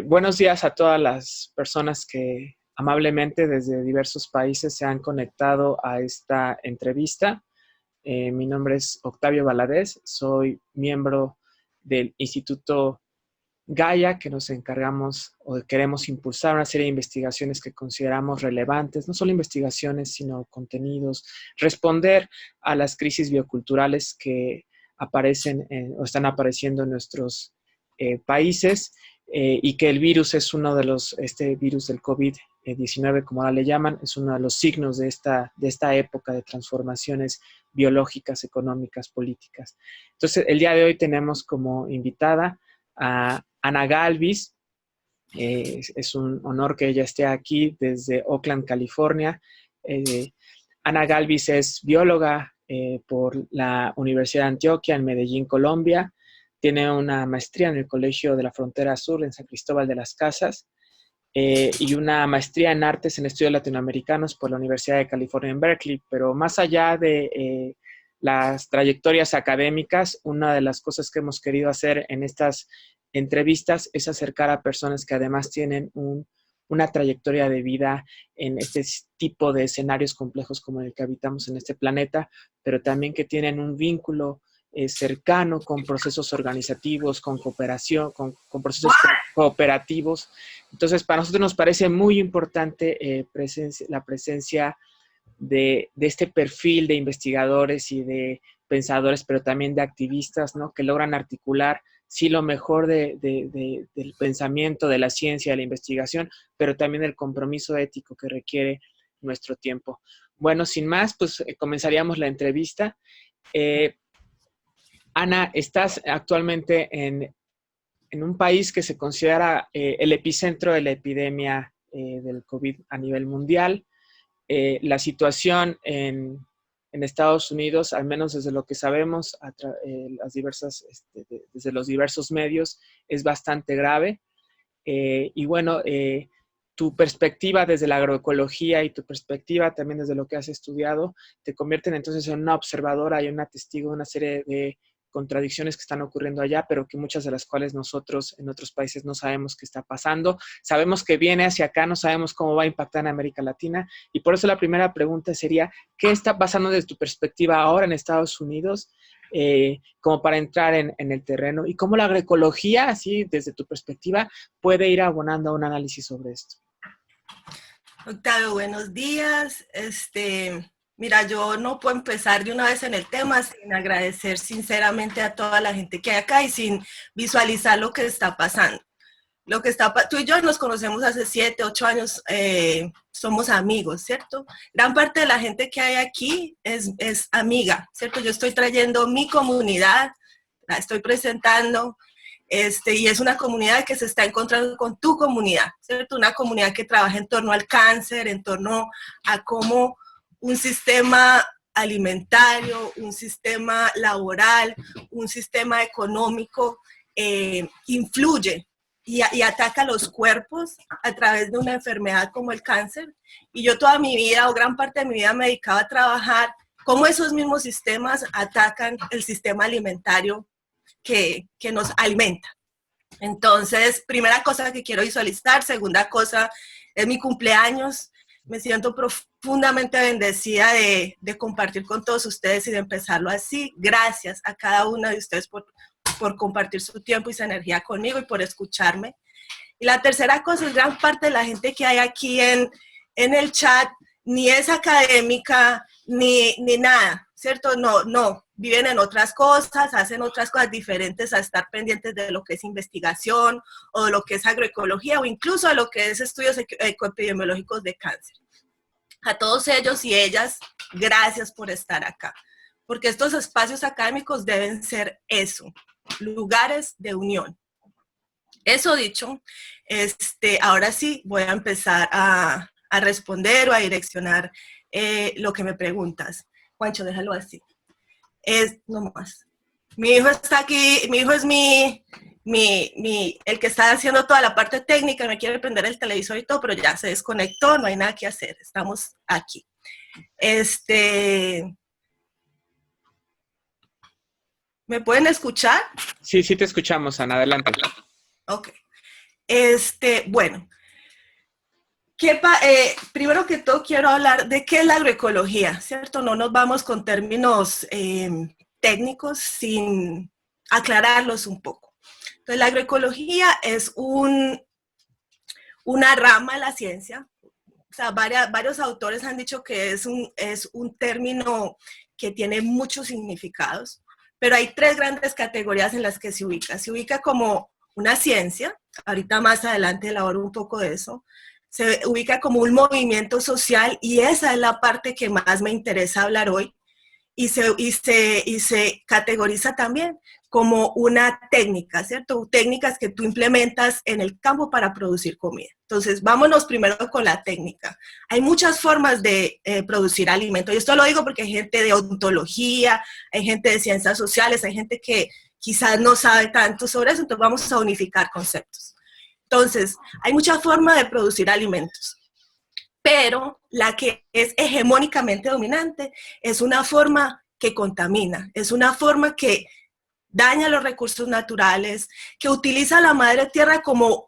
Buenos días a todas las personas que amablemente desde diversos países se han conectado a esta entrevista. Mi nombre es Octavio Valadez, soy miembro del Instituto Gaia, que nos encargamos o queremos impulsar una serie de investigaciones que consideramos relevantes, no solo investigaciones, sino contenidos, responder a las crisis bioculturales que aparecen o están apareciendo en nuestros países, y que el virus es uno de este virus del COVID-19, como ahora le llaman, es uno de los signos de esta época de transformaciones biológicas, económicas, políticas. Entonces, el día de hoy tenemos como invitada a Ana Galvis. Es un honor que ella esté aquí desde Oakland, California. Ana Galvis es bióloga por la Universidad de Antioquia en Medellín, Colombia. Tiene una maestría en el Colegio de la Frontera Sur en San Cristóbal de las Casas, y una maestría en artes en estudios latinoamericanos por la Universidad de California en Berkeley. Pero más allá de las trayectorias académicas, una de las cosas que hemos querido hacer en estas entrevistas es acercar a personas que además tienen una trayectoria de vida en este tipo de escenarios complejos como el que habitamos en este planeta, pero también que tienen un vínculo cercano con procesos organizativos, con cooperación, con procesos cooperativos. Entonces, para nosotros nos parece muy importante la presencia de este perfil de investigadores y de pensadores, pero también de activistas, ¿no? Que logran articular, sí, lo mejor del pensamiento, de la ciencia, de la investigación, pero también el compromiso ético que requiere nuestro tiempo. Bueno, sin más, pues comenzaríamos la entrevista. Ana, estás actualmente en un país que se considera el epicentro de la epidemia del COVID a nivel mundial. La situación en Estados Unidos, al menos desde lo que sabemos, desde los diversos medios, es bastante grave. Y bueno, tu perspectiva desde la agroecología y tu perspectiva también desde lo que has estudiado te convierten entonces en una observadora y una testigo de una serie de contradicciones que están ocurriendo allá, pero que muchas de las cuales nosotros en otros países no sabemos qué está pasando. Sabemos que viene hacia acá, no sabemos cómo va a impactar en América Latina, y por eso la primera pregunta sería, ¿qué está pasando desde tu perspectiva ahora en Estados Unidos? Como para entrar en el terreno, y cómo la agroecología, así desde tu perspectiva, puede ir abonando a un análisis sobre esto. Octavio, buenos días. Mira, yo no puedo empezar de una vez en el tema sin agradecer sinceramente a toda la gente que hay acá y sin visualizar lo que está pasando. Tú y yo nos conocemos hace 7, 8 años, somos amigos, ¿cierto? Gran parte de la gente que hay aquí es amiga, ¿cierto? Yo estoy trayendo mi comunidad, la estoy presentando, y es una comunidad que se está encontrando con tu comunidad, ¿cierto? Una comunidad que trabaja en torno al cáncer, en torno a cómo un sistema alimentario, un sistema laboral, un sistema económico influye y ataca los cuerpos a través de una enfermedad como el cáncer. Y yo toda mi vida, o gran parte de mi vida, me dedicaba a trabajar cómo esos mismos sistemas atacan el sistema alimentario que nos alimenta. Entonces, primera cosa que quiero visualizar. Segunda cosa, es mi cumpleaños. Me siento profundamente bendecida de compartir con todos ustedes y de empezarlo así. Gracias a cada una de ustedes por compartir su tiempo y su energía conmigo y por escucharme. Y la tercera cosa es gran parte de la gente que hay aquí en el chat ni es académica ni nada, ¿cierto? No, viven en otras cosas, hacen otras cosas diferentes a estar pendientes de lo que es investigación o de lo que es agroecología o incluso de lo que es estudios ecoepidemiológicos de cáncer. A todos ellos y ellas, gracias por estar acá, porque estos espacios académicos deben ser eso, lugares de unión. Eso dicho, ahora sí voy a empezar a responder o a direccionar lo que me preguntas. Juancho, déjalo así. No más. Mi hijo está aquí, mi hijo es el que está haciendo toda la parte técnica, me quiere prender el televisor y todo, pero ya se desconectó, no hay nada que hacer, estamos aquí. ¿Me pueden escuchar? Sí, sí te escuchamos, Ana, adelante. Ok. Bueno, primero que todo quiero hablar de qué es la agroecología, ¿cierto? No nos vamos con términos técnicos sin aclararlos un poco. Entonces, la agroecología es una rama de la ciencia. O sea, varios autores han dicho que es un término que tiene muchos significados, pero hay tres grandes categorías en las que se ubica. Se ubica como una ciencia, ahorita más adelante elaboro un poco de eso. Se ubica como un movimiento social y esa es la parte que más me interesa hablar hoy. Y se categoriza también como una técnica, ¿cierto? Técnicas que tú implementas en el campo para producir comida. Entonces, vámonos primero con la técnica. Hay muchas formas de producir alimentos. Y esto lo digo porque hay gente de odontología, hay gente de ciencias sociales, hay gente que quizás no sabe tanto sobre eso, entonces vamos a unificar conceptos. Entonces, hay muchas formas de producir alimentos, pero la que es hegemónicamente dominante es una forma que contamina, es una forma que daña los recursos naturales, que utiliza la madre tierra como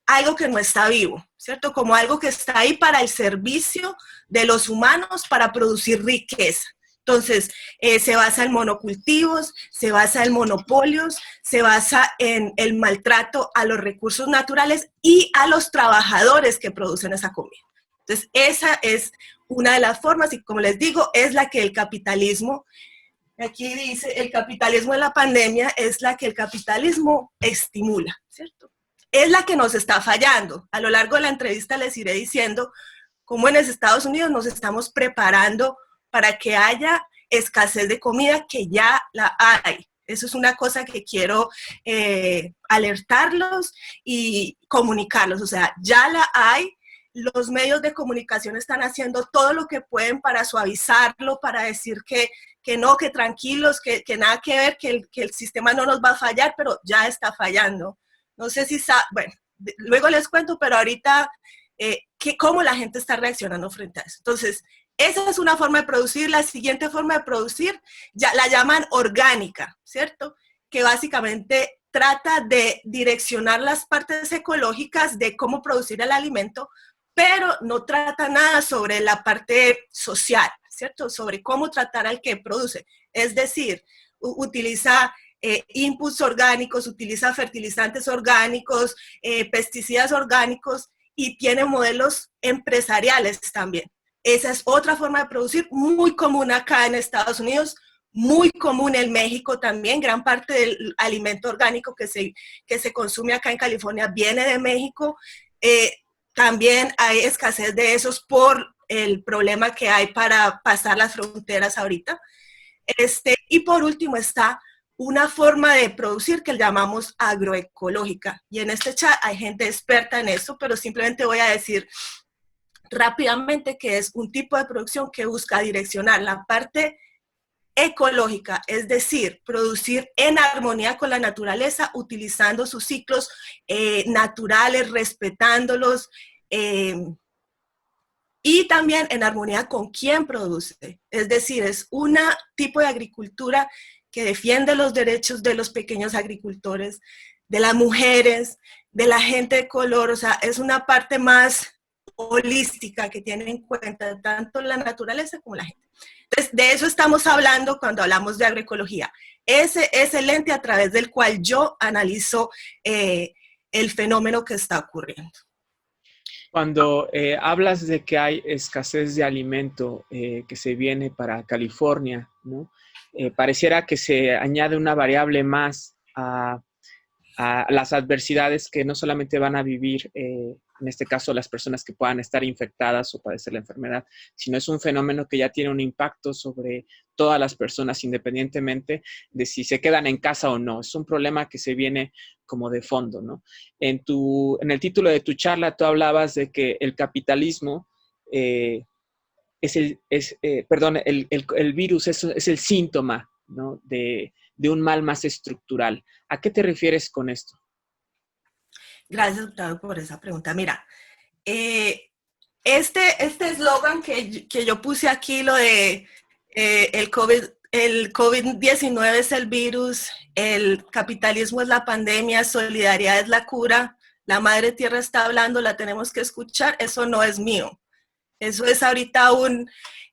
algo que no está vivo, ¿cierto? Como algo que está ahí para el servicio de los humanos para producir riqueza. Entonces, se basa en monocultivos, se basa en monopolios, se basa en el maltrato a los recursos naturales y a los trabajadores que producen esa comida. Entonces, esa es una de las formas y como les digo, es la que el capitalismo, aquí dice, el capitalismo en la pandemia es la que el capitalismo estimula, ¿cierto? Es la que nos está fallando. A lo largo de la entrevista les iré diciendo cómo en los Estados Unidos nos estamos preparando para que haya escasez de comida, que ya la hay. Eso es una cosa que quiero alertarlos y comunicarlos. O sea, ya la hay. Los medios de comunicación están haciendo todo lo que pueden para suavizarlo, para decir que no, que tranquilos, que nada que ver, que el sistema no nos va a fallar, pero ya está fallando. No sé si bueno, luego les cuento, pero ahorita cómo la gente está reaccionando frente a eso. Entonces, esa es una forma de producir. La siguiente forma de producir ya la llaman orgánica, ¿cierto? Que básicamente trata de direccionar las partes ecológicas de cómo producir el alimento, pero no trata nada sobre la parte social, ¿cierto? Sobre cómo tratar al que produce. Es decir, utiliza inputs orgánicos, utiliza fertilizantes orgánicos, pesticidas orgánicos y tiene modelos empresariales también. Esa es otra forma de producir muy común acá en Estados Unidos, muy común en México también. Gran parte del alimento orgánico que se consume acá en California viene de México. También hay escasez de esos por el problema que hay para pasar las fronteras ahorita. Y por último está una forma de producir que llamamos agroecológica. Y en este chat hay gente experta en eso, pero simplemente voy a decir rápidamente que es un tipo de producción que busca direccionar la parte ecológica, es decir, producir en armonía con la naturaleza, utilizando sus ciclos naturales, respetándolos, y también en armonía con quien produce. Es decir, es un tipo de agricultura que defiende los derechos de los pequeños agricultores, de las mujeres, de la gente de color. O sea, es una parte más holística que tiene en cuenta tanto la naturaleza como la gente. Entonces, de eso estamos hablando cuando hablamos de agroecología. Ese es el lente a través del cual yo analizo el fenómeno que está ocurriendo. Cuando hablas de que hay escasez de alimento que se viene para California, ¿no? Pareciera que se añade una variable más a las adversidades que no solamente van a vivir, en este caso, las personas que puedan estar infectadas o padecer la enfermedad, sino es un fenómeno que ya tiene un impacto sobre todas las personas, independientemente de si se quedan en casa o no. Es un problema que se viene como de fondo, ¿no? En el título de tu charla, tú hablabas de que el capitalismo el virus es el síntoma, ¿no? de un mal más estructural. ¿A qué te refieres con esto? Gracias, Octavio, por esa pregunta. Mira, este eslogan que yo puse aquí, lo de el COVID-19 es el virus, el capitalismo es la pandemia, solidaridad es la cura, la madre tierra está hablando, la tenemos que escuchar, eso no es mío. Eso es ahorita un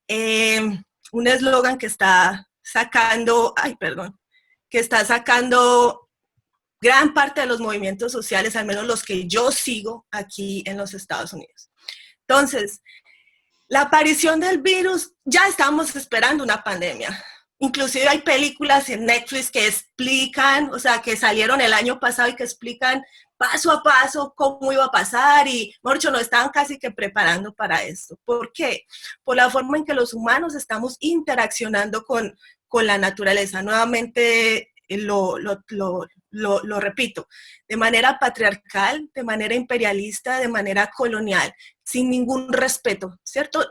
eslogan que está sacando, que está sacando gran parte de los movimientos sociales, al menos los que yo sigo aquí en los Estados Unidos. Entonces, la aparición del virus, ya estamos esperando una pandemia. Inclusive hay películas en Netflix que explican, o sea, que salieron el año pasado y que explican paso a paso cómo iba a pasar y, mejor dicho, nos estaban casi que preparando para esto. ¿Por qué? Por la forma en que los humanos estamos interaccionando con la naturaleza. Nuevamente lo repito, de manera patriarcal, de manera imperialista, de manera colonial, sin ningún respeto, ¿cierto?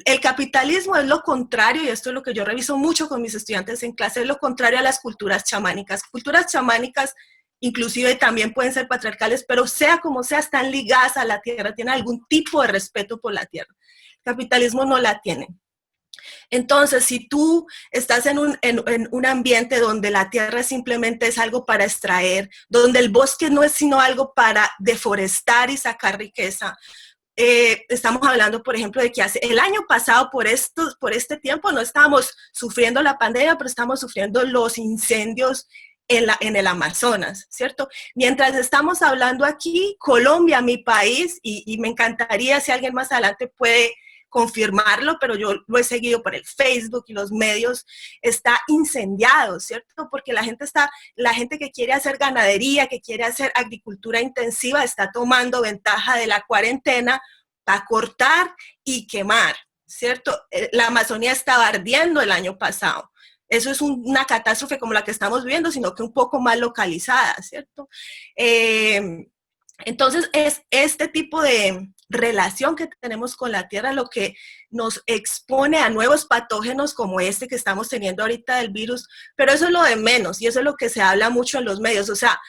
El capitalismo es lo contrario, y esto es lo que yo reviso mucho con mis estudiantes en clase, es lo contrario a las culturas chamánicas. Culturas chamánicas inclusive también pueden ser patriarcales, pero sea como sea, están ligadas a la tierra, tienen algún tipo de respeto por la tierra. El capitalismo no la tiene. Entonces, si tú estás en un ambiente donde la tierra simplemente es algo para extraer, donde el bosque no es sino algo para deforestar y sacar riqueza, estamos hablando, por ejemplo, de que el año pasado, por este tiempo, no estábamos sufriendo la pandemia, pero estamos sufriendo los incendios en el Amazonas, ¿cierto? Mientras estamos hablando aquí, Colombia, mi país, y me encantaría si alguien más adelante puede confirmarlo, pero yo lo he seguido por el Facebook y los medios, está incendiado, ¿cierto? Porque la gente que quiere hacer ganadería, que quiere hacer agricultura intensiva, está tomando ventaja de la cuarentena para cortar y quemar, ¿cierto? La Amazonía estaba ardiendo el año pasado. Eso es una catástrofe como la que estamos viviendo, sino que un poco más localizada, ¿cierto? Entonces, es este tipo de relación que tenemos con la tierra lo que nos expone a nuevos patógenos como este que estamos teniendo ahorita del virus, pero eso es lo de menos y eso es lo que se habla mucho en los medios. O sea,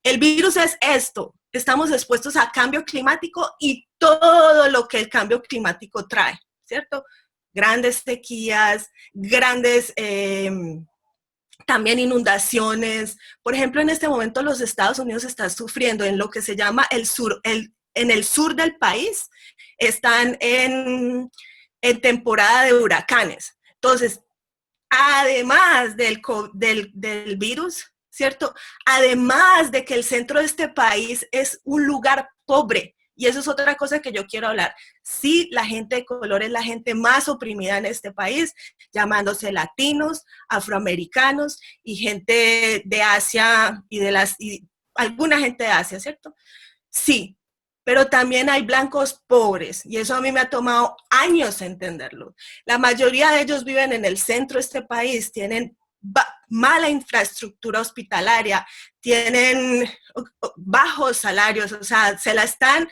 el virus es esto, estamos expuestos a cambio climático y todo lo que el cambio climático trae, ¿cierto? Grandes sequías, grandes... también inundaciones. Por ejemplo, en este momento los Estados Unidos están sufriendo en lo que se llama en el sur del país, están en temporada de huracanes. Entonces, además del virus, ¿cierto? Además de que el centro de este país es un lugar pobre, y eso es otra cosa que yo quiero hablar. Sí, la gente de color es la gente más oprimida en este país, llamándose latinos, afroamericanos y gente de Asia y alguna gente de Asia, ¿cierto? Sí, pero también hay blancos pobres y eso a mí me ha tomado años entenderlo. La mayoría de ellos viven en el centro de este país, tienen mala infraestructura hospitalaria, tienen bajos salarios, o sea, se la están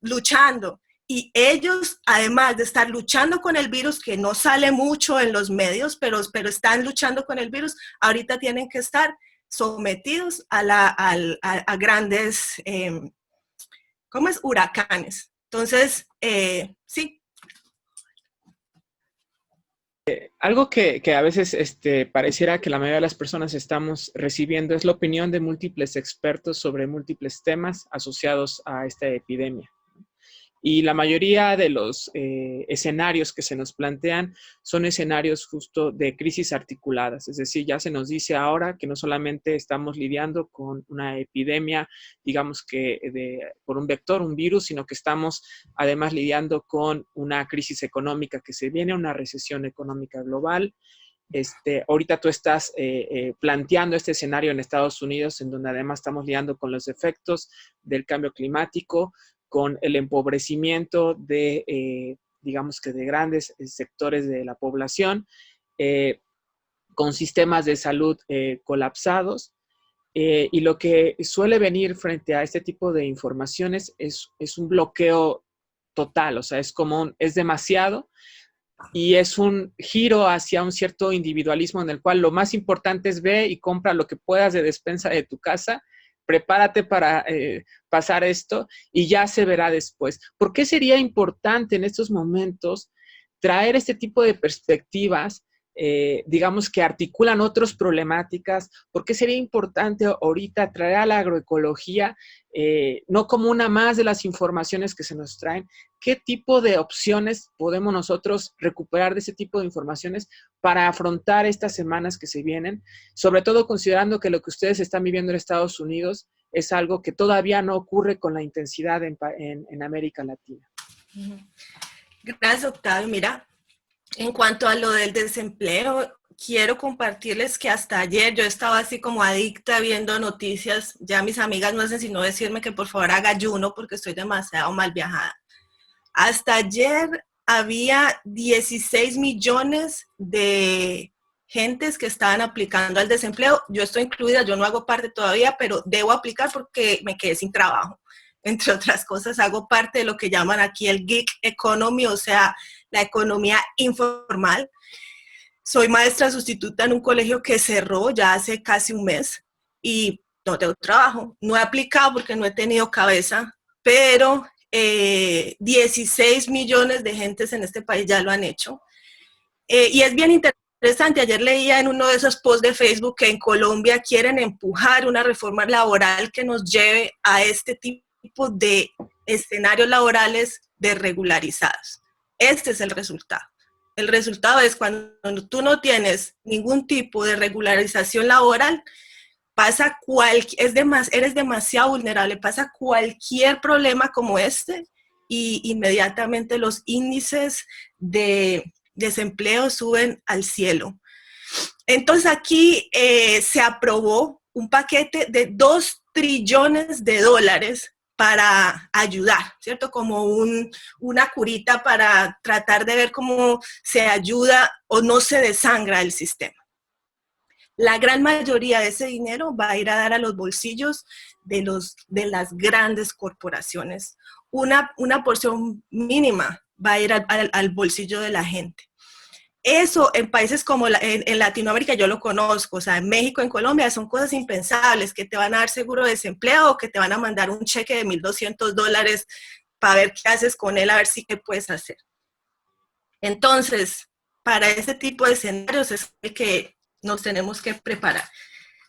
luchando. Y ellos, además de estar luchando con el virus, que no sale mucho en los medios, pero están luchando con el virus, ahorita tienen que estar sometidos a grandes, ¿cómo es? Huracanes. Entonces, sí. Algo que a veces pareciera que la mayoría de las personas estamos recibiendo es la opinión de múltiples expertos sobre múltiples temas asociados a esta epidemia. Y la mayoría de los escenarios que se nos plantean son escenarios justo de crisis articuladas. Es decir, ya se nos dice ahora que no solamente estamos lidiando con una epidemia, digamos que por un vector, un virus, sino que estamos además lidiando con una crisis económica que se viene, una recesión económica global. Ahorita tú estás planteando este escenario en Estados Unidos, en donde además estamos lidiando con los efectos del cambio climático, con el empobrecimiento digamos que de grandes sectores de la población, con sistemas de salud colapsados. Y lo que suele venir frente a este tipo de informaciones es un bloqueo total, o sea, es demasiado y es un giro hacia un cierto individualismo en el cual lo más importante es ve y compra lo que puedas de despensa de tu casa, prepárate para pasar esto y ya se verá después. ¿Por qué sería importante en estos momentos traer este tipo de perspectivas digamos que articulan otras problemáticas. ¿Por qué sería importante ahorita traer a la agroecología no como una más de las informaciones que se nos traen? ¿Qué tipo de opciones podemos nosotros recuperar de ese tipo de informaciones para afrontar estas semanas que se vienen? Sobre todo considerando que lo que ustedes están viviendo en Estados Unidos es algo que todavía no ocurre con la intensidad en América Latina. Gracias, Octavio. Mira, en cuanto a lo del desempleo, quiero compartirles que hasta ayer yo estaba así como adicta viendo noticias. Ya mis amigas no hacen sino decirme que por favor haga ayuno porque estoy demasiado mal viajada. Hasta ayer había 16 millones de gentes que estaban aplicando al desempleo. Yo estoy incluida, yo no hago parte todavía, pero debo aplicar porque me quedé sin trabajo. Entre otras cosas, hago parte de lo que llaman aquí el gig economy, o sea, la economía informal. Soy maestra sustituta en un colegio que cerró ya hace casi un mes y no tengo trabajo. No he aplicado porque no he tenido cabeza, pero 16 millones de gentes en este país ya lo han hecho. Y es bien interesante, ayer leía en uno de esos posts de Facebook que en Colombia quieren empujar una reforma laboral que nos lleve a este tipo de escenarios laborales desregularizados. Este es el resultado. El resultado es cuando tú no tienes ningún tipo de regularización laboral, eres demasiado vulnerable, pasa cualquier problema como este y inmediatamente los índices de desempleo suben al cielo. Entonces aquí se aprobó un paquete de 2 trillones de dólares para ayudar, ¿cierto? Como una curita para tratar de ver cómo se ayuda o no se desangra el sistema. La gran mayoría de ese dinero va a ir a dar a los bolsillos de las grandes corporaciones. Una porción mínima va a ir al bolsillo de la gente. Eso en países como en Latinoamérica yo lo conozco, o sea, en México, en Colombia son cosas impensables, que te van a dar seguro de desempleo o que te van a mandar un cheque de $1,200 para ver qué haces con él, a ver si qué puedes hacer. Entonces, para ese tipo de escenarios es que nos tenemos que preparar.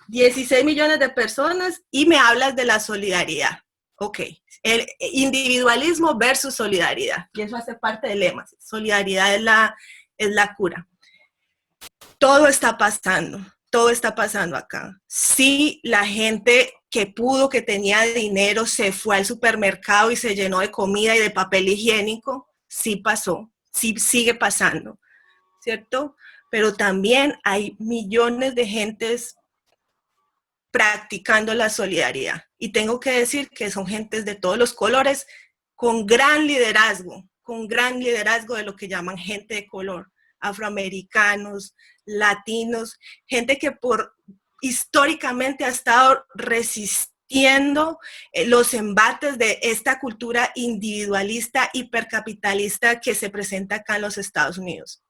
16 millones de personas y me hablas de la solidaridad. Ok, el individualismo versus solidaridad, y eso hace parte del lema. Solidaridad es la cura. Todo está pasando acá. Sí, la gente que pudo, que tenía dinero, se fue al supermercado y se llenó de comida y de papel higiénico, sí pasó, sí sigue pasando, ¿cierto? Pero también hay millones de gentes practicando la solidaridad. Y tengo que decir que son gentes de todos los colores, con gran liderazgo de lo que llaman gente de color, afroamericanos, latinos, gente que históricamente ha estado resistiendo los embates de esta cultura individualista, hipercapitalista que se presenta acá en los Estados Unidos.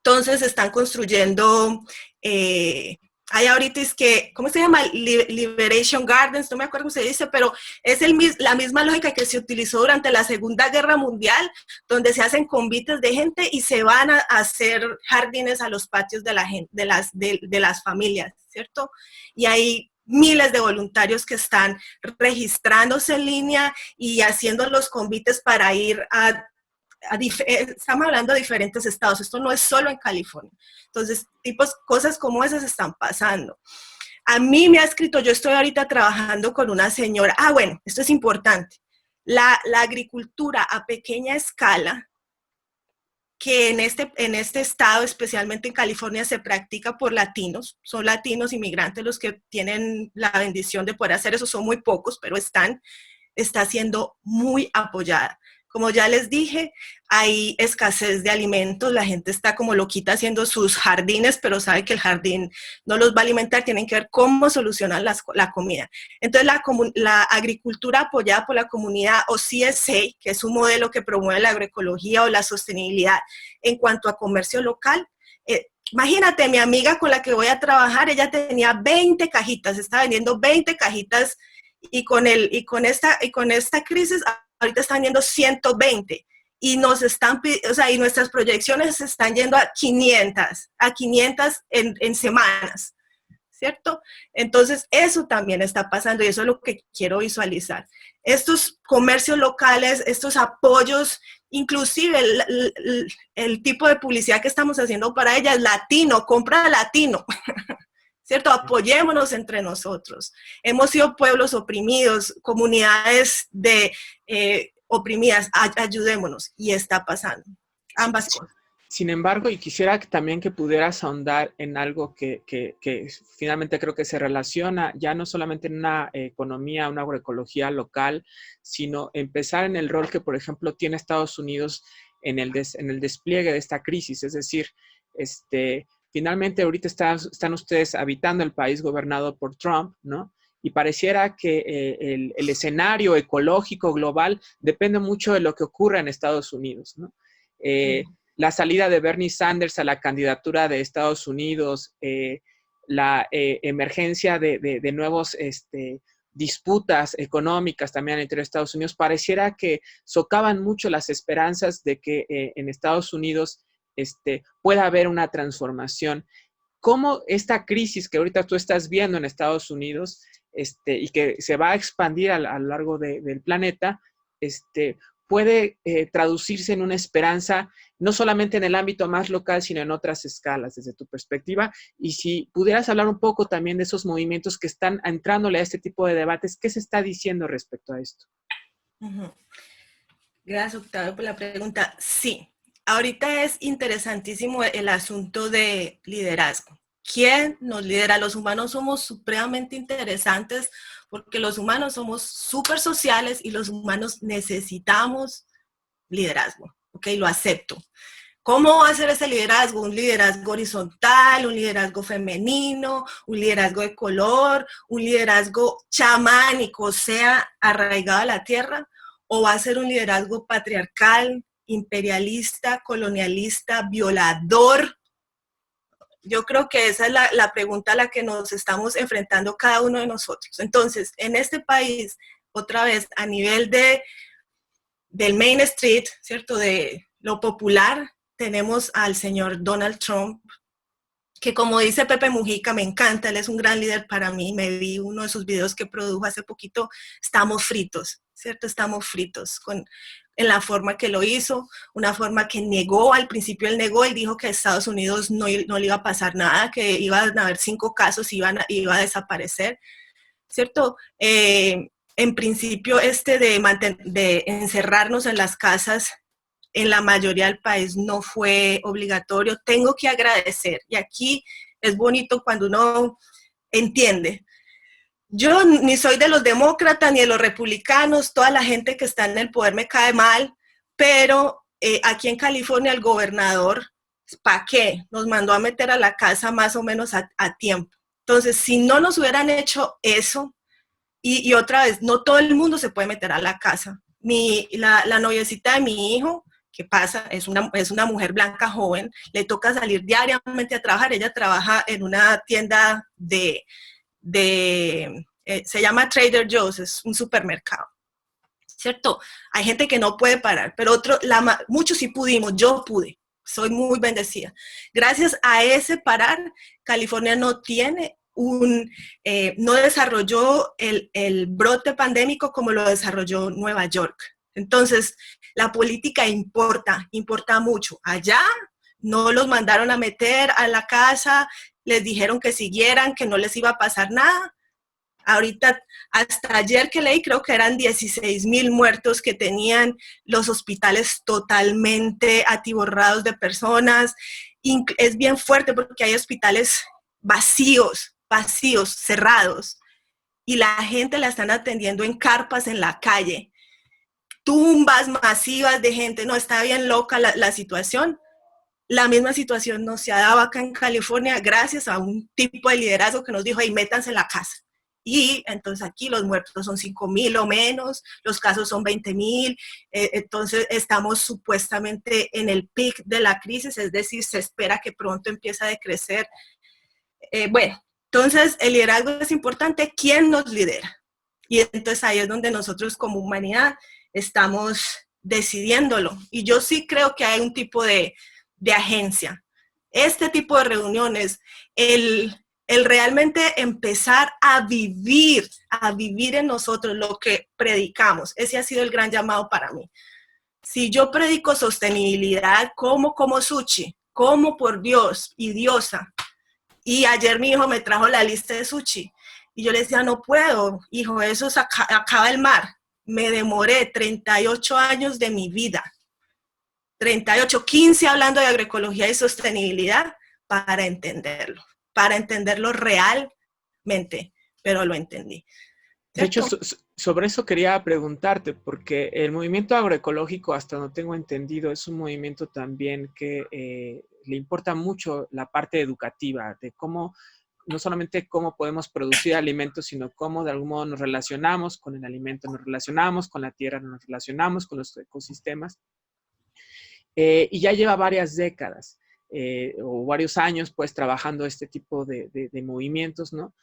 Entonces están construyendo, hay ahorita es que, ¿cómo se llama? Liberation Gardens, no me acuerdo cómo se dice, pero es la misma lógica que se utilizó durante la Segunda Guerra Mundial, donde se hacen convites de gente y se van a hacer jardines a los patios de las familias, ¿cierto? Y hay miles de voluntarios que están registrándose en línea y haciendo los convites para ir estamos hablando de diferentes estados, esto no es solo en California. Entonces, cosas como esas están pasando. A mí me ha escrito, yo estoy ahorita trabajando con una señora, bueno, esto es importante, la agricultura a pequeña escala, que en este estado, especialmente en California, se practica por latinos, son latinos inmigrantes los que tienen la bendición de poder hacer eso, son muy pocos, pero está siendo muy apoyada. Como ya les dije, hay escasez de alimentos, la gente está como loquita haciendo sus jardines, pero sabe que el jardín no los va a alimentar, tienen que ver cómo solucionar la comida. Entonces, la agricultura apoyada por la comunidad, o CSA, que es un modelo que promueve la agroecología o la sostenibilidad en cuanto a comercio local. Imagínate, mi amiga con la que voy a trabajar, ella tenía 20 cajitas, estaba vendiendo 20 cajitas y con esta crisis ahorita están vendiendo 120 y nos están, o sea, y nuestras proyecciones se están yendo a 500 en semanas, ¿cierto? Entonces, eso también está pasando y eso es lo que quiero visualizar. Estos comercios locales, estos apoyos, inclusive el tipo de publicidad que estamos haciendo para ellas, latino, compra latino, ¿cierto? Apoyémonos entre nosotros. Hemos sido pueblos oprimidos, comunidades oprimidas, ayudémonos, y está pasando ambas cosas. Sin embargo, y quisiera también que pudieras ahondar en algo que finalmente creo que se relaciona ya no solamente en una economía, una agroecología local, sino empezar en el rol que, por ejemplo, tiene Estados Unidos en el despliegue de esta crisis. Es decir, finalmente ahorita están ustedes habitando el país gobernado por Trump, ¿no? Y pareciera que el escenario ecológico global depende mucho de lo que ocurra en Estados Unidos, ¿no? La salida de Bernie Sanders a la candidatura de Estados Unidos, la emergencia de nuevos disputas económicas también entre Estados Unidos, pareciera que socavan mucho las esperanzas de que en Estados Unidos pueda haber una transformación. ¿Cómo esta crisis que ahorita tú estás viendo en Estados Unidos y que se va a expandir a lo largo del planeta, puede traducirse en una esperanza, no solamente en el ámbito más local, sino en otras escalas, desde tu perspectiva? Y si pudieras hablar un poco también de esos movimientos que están entrándole a este tipo de debates, ¿qué se está diciendo respecto a esto? Gracias, Octavio, por la pregunta. Sí, ahorita es interesantísimo el asunto de liderazgo. ¿Quién nos lidera? Los humanos somos supremamente interesantes porque los humanos somos súper sociales y los humanos necesitamos liderazgo. Ok, lo acepto. ¿Cómo va a ser ese liderazgo? ¿Un liderazgo horizontal, un liderazgo femenino, un liderazgo de color, un liderazgo chamánico, o sea, arraigado a la tierra? ¿O va a ser un liderazgo patriarcal, imperialista, colonialista, violador? Yo creo que esa es la pregunta a la que nos estamos enfrentando cada uno de nosotros. Entonces, en este país, otra vez, a nivel del Main Street, ¿cierto? De lo popular, tenemos al señor Donald Trump, que como dice Pepe Mujica, me encanta, él es un gran líder para mí, me vi uno de sus videos que produjo hace poquito, estamos fritos, ¿cierto? Estamos fritos en la forma que lo hizo, una forma que negó, al principio él negó, él dijo que a Estados Unidos no le iba a pasar nada, que iban a haber 5 casos y iba a desaparecer, ¿cierto? En principio de encerrarnos en las casas en la mayoría del país no fue obligatorio. Tengo que agradecer, y aquí es bonito cuando uno entiende. Yo ni soy de los demócratas ni de los republicanos, toda la gente que está en el poder me cae mal, pero aquí en California el gobernador, ¿para qué? Nos mandó a meter a la casa más o menos a tiempo. Entonces, si no nos hubieran hecho eso, y otra vez, no todo el mundo se puede meter a la casa. La noviecita de mi hijo, ¿qué pasa? Es una mujer blanca joven, le toca salir diariamente a trabajar, ella trabaja en una tienda se llama Trader Joe's, es un supermercado, ¿cierto? Hay gente que no puede parar, pero muchos sí pudimos, yo pude, soy muy bendecida. Gracias a ese parar, California no tiene no desarrolló el brote pandémico como lo desarrolló Nueva York. Entonces, la política importa mucho. Allá no los mandaron a meter a la casa, les dijeron que siguieran, que no les iba a pasar nada. Ahorita, hasta ayer que leí, creo que eran 16,000 muertos que tenían los hospitales totalmente atiborrados de personas. Es bien fuerte porque hay hospitales vacíos, cerrados, y la gente la están atendiendo en carpas en la calle. Tumbas masivas de gente, no, está bien loca la situación. La misma situación no se ha dado acá en California gracias a un tipo de liderazgo que nos dijo, hey, métanse en la casa. Y entonces aquí los muertos son 5,000 o menos, los casos son 20,000, entonces estamos supuestamente en el pic de la crisis, es decir, se espera que pronto empiece a decrecer. Bueno, entonces el liderazgo es importante. ¿Quién nos lidera? Y entonces ahí es donde nosotros como humanidad estamos decidiéndolo. Y yo sí creo que hay un tipo de agencia. Este tipo de reuniones, el realmente empezar a vivir en nosotros lo que predicamos. Ese ha sido el gran llamado para mí. Si yo predico sostenibilidad, como sushi, como por Dios y diosa. Y ayer mi hijo me trajo la lista de sushi. Y yo le decía, no puedo, hijo, eso acaba el mar. Me demoré 38 años de mi vida. 38, 15 hablando de agroecología y sostenibilidad para entenderlo realmente, pero lo entendí. De hecho, sobre eso quería preguntarte, porque el movimiento agroecológico, hasta donde tengo entendido, es un movimiento también que le importa mucho la parte educativa, de cómo, no solamente cómo podemos producir alimentos, sino cómo de algún modo nos relacionamos con el alimento, nos relacionamos con la tierra, nos relacionamos con los ecosistemas. Y ya lleva varias décadas o varios años, pues, trabajando este tipo de movimientos, ¿no?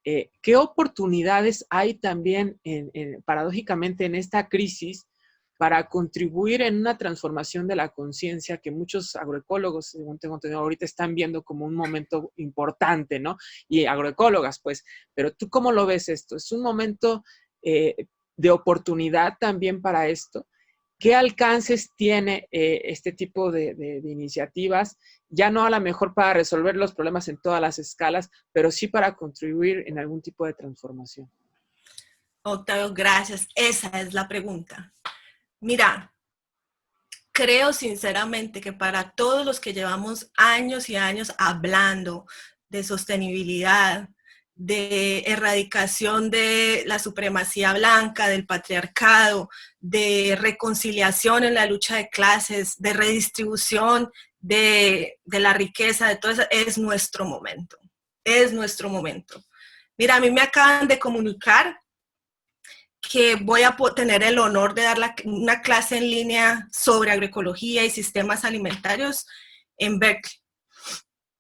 ¿Qué oportunidades hay también, paradójicamente, en esta crisis para contribuir en una transformación de la conciencia que muchos agroecólogos, según tengo entendido, ahorita están viendo como un momento importante, ¿no? Y agroecólogas, pues, pero ¿tú cómo lo ves esto? ¿Es un momento de oportunidad también para esto? ¿Qué alcances tiene este tipo de iniciativas? Ya no a lo mejor para resolver los problemas en todas las escalas, pero sí para contribuir en algún tipo de transformación. Octavio, gracias. Esa es la pregunta. Mira, creo sinceramente que para todos los que llevamos años y años hablando de sostenibilidad, de erradicación de la supremacía blanca, del patriarcado, de reconciliación en la lucha de clases, de redistribución de la riqueza, de todo eso, es nuestro momento. Es nuestro momento. Mira, a mí me acaban de comunicar que voy a tener el honor de dar una clase en línea sobre agroecología y sistemas alimentarios en Berkeley.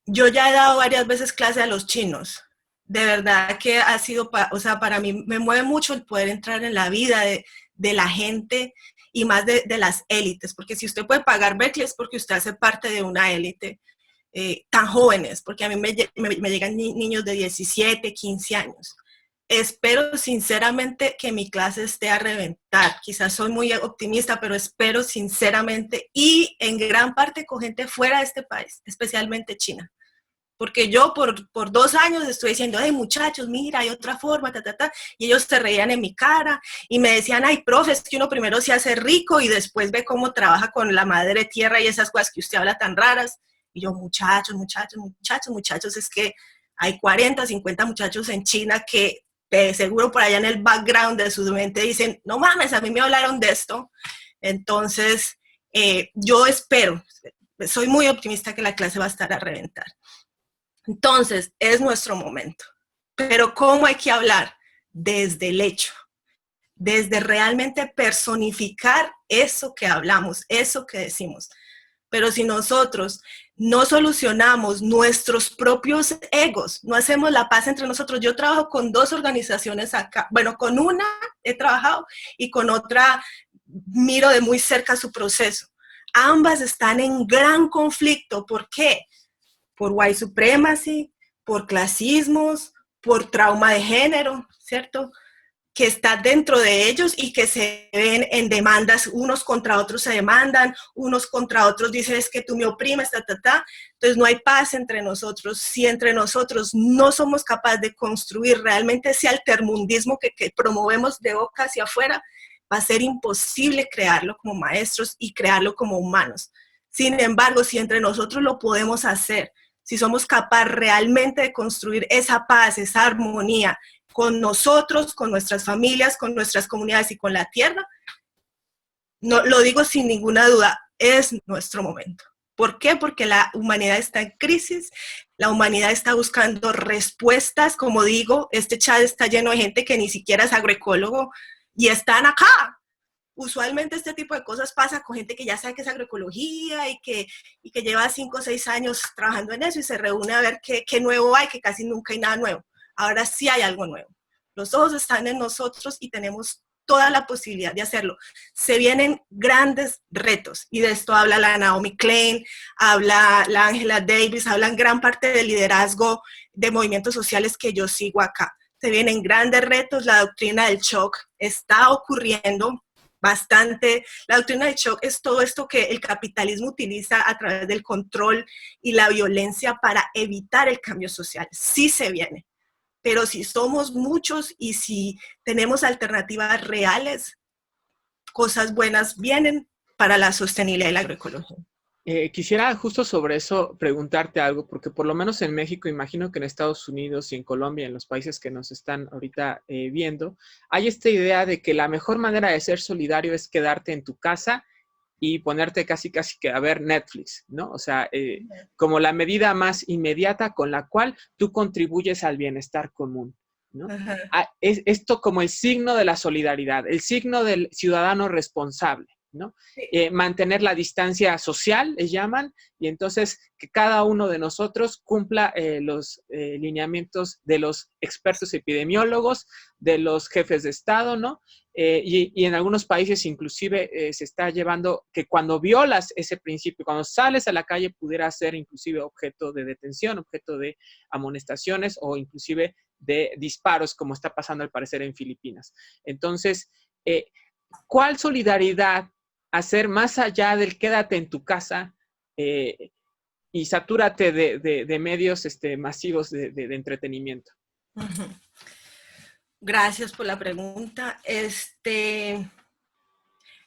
Yo ya he dado varias veces clase a los chinos. De verdad que ha sido, para mí me mueve mucho el poder entrar en la vida de la gente y más de las élites, porque si usted puede pagar Berkeley es porque usted hace parte de una élite tan jóvenes, porque a mí me llegan niños de 17, 15 años. Espero sinceramente que mi clase esté a reventar. Quizás soy muy optimista, pero espero sinceramente y en gran parte con gente fuera de este país, especialmente China. Porque yo por 2 años estoy diciendo, hey muchachos, mira, hay otra forma, y ellos se reían en mi cara y me decían, ay, profe, es que uno primero se hace rico y después ve cómo trabaja con la madre tierra y esas cosas que usted habla tan raras. Y yo, muchachos, es que hay 40, 50 muchachos en China que seguro por allá en el background de su mente dicen, no mames, a mí me hablaron de esto. Entonces, yo espero, soy muy optimista que la clase va a estar a reventar. Entonces, es nuestro momento. Pero ¿cómo hay que hablar? Desde el hecho, desde realmente personificar eso que hablamos, eso que decimos. Pero si nosotros no solucionamos nuestros propios egos, no hacemos la paz entre nosotros. Yo trabajo con 2 organizaciones acá. Bueno, con una he trabajado y con otra miro de muy cerca su proceso. Ambas están en gran conflicto. ¿Por qué? Por white supremacy, por clasismos, por trauma de género, ¿cierto? Que está dentro de ellos y que se ven en demandas, unos contra otros se demandan, unos contra otros dicen es que tú me oprimes, Entonces no hay paz entre nosotros. Si entre nosotros no somos capaces de construir realmente ese altermundismo que promovemos de boca hacia afuera, va a ser imposible crearlo como maestros y crearlo como humanos. Sin embargo, si entre nosotros lo podemos hacer, si somos capaces realmente de construir esa paz, esa armonía, con nosotros, con nuestras familias, con nuestras comunidades y con la tierra, no, lo digo sin ninguna duda, es nuestro momento. ¿Por qué? Porque la humanidad está en crisis, la humanidad está buscando respuestas, como digo, este chat está lleno de gente que ni siquiera es agroecólogo y están acá. Usualmente este tipo de cosas pasa con gente que ya sabe que es agroecología y que lleva 5 o 6 años trabajando en eso y se reúne a ver qué nuevo hay, que casi nunca hay nada nuevo. Ahora sí hay algo nuevo. Los ojos están en nosotros y tenemos toda la posibilidad de hacerlo. Se vienen grandes retos, y de esto habla la Naomi Klein, habla la Angela Davis, hablan gran parte del liderazgo de movimientos sociales que yo sigo acá. Se vienen grandes retos, la doctrina del shock está ocurriendo bastante. La doctrina del shock es todo esto que el capitalismo utiliza a través del control y la violencia para evitar el cambio social. Sí se viene, pero si somos muchos y si tenemos alternativas reales, cosas buenas vienen para la sostenibilidad y la agroecología. Quisiera justo sobre eso preguntarte algo, porque por lo menos en México, imagino que en Estados Unidos y en Colombia, en los países que nos están ahorita viendo, hay esta idea de que la mejor manera de ser solidario es quedarte en tu casa y ponerte casi que a ver Netflix, ¿no? O sea, como la medida más inmediata con la cual tú contribuyes al bienestar común, ¿no? Es esto como el signo de la solidaridad, el signo del ciudadano responsable, ¿no? Mantener la distancia social, les llaman, y entonces que cada uno de nosotros cumpla los lineamientos de los expertos epidemiólogos, de los jefes de Estado, ¿no? Y en algunos países inclusive se está llevando que cuando violas ese principio, cuando sales a la calle, pudiera ser inclusive objeto de detención, objeto de amonestaciones o inclusive de disparos, como está pasando al parecer en Filipinas. Entonces, ¿cuál solidaridad hacer más allá del quédate en tu casa y satúrate de medios masivos de entretenimiento? Gracias por la pregunta.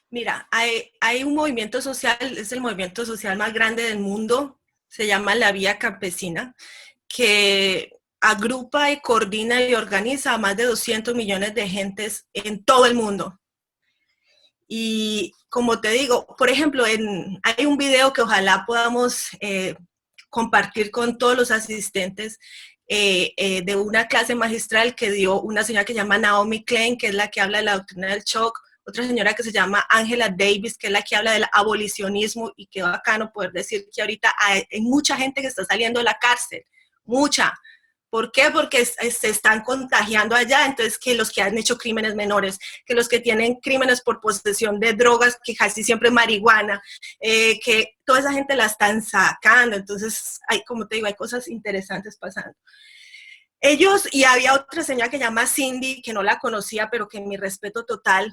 Mira, hay un movimiento social, es el movimiento social más grande del mundo, se llama la Vía Campesina, que agrupa y coordina y organiza a más de 200 millones de gentes en todo el mundo. Y como te digo, por ejemplo, hay un video que ojalá podamos compartir con todos los asistentes de una clase magistral que dio una señora que se llama Naomi Klein, que es la que habla de la doctrina del shock, otra señora que se llama Angela Davis, que es la que habla del abolicionismo, y qué bacano poder decir que ahorita hay mucha gente que está saliendo de la cárcel, mucha. ¿Por qué? Porque se están contagiando allá, entonces que los que han hecho crímenes menores, que los que tienen crímenes por posesión de drogas, que casi siempre es marihuana, que toda esa gente la están sacando, entonces hay, como te digo, hay cosas interesantes pasando. Ellos, y había otra señora que se llama Cindy, que no la conocía, pero que en mi respeto total,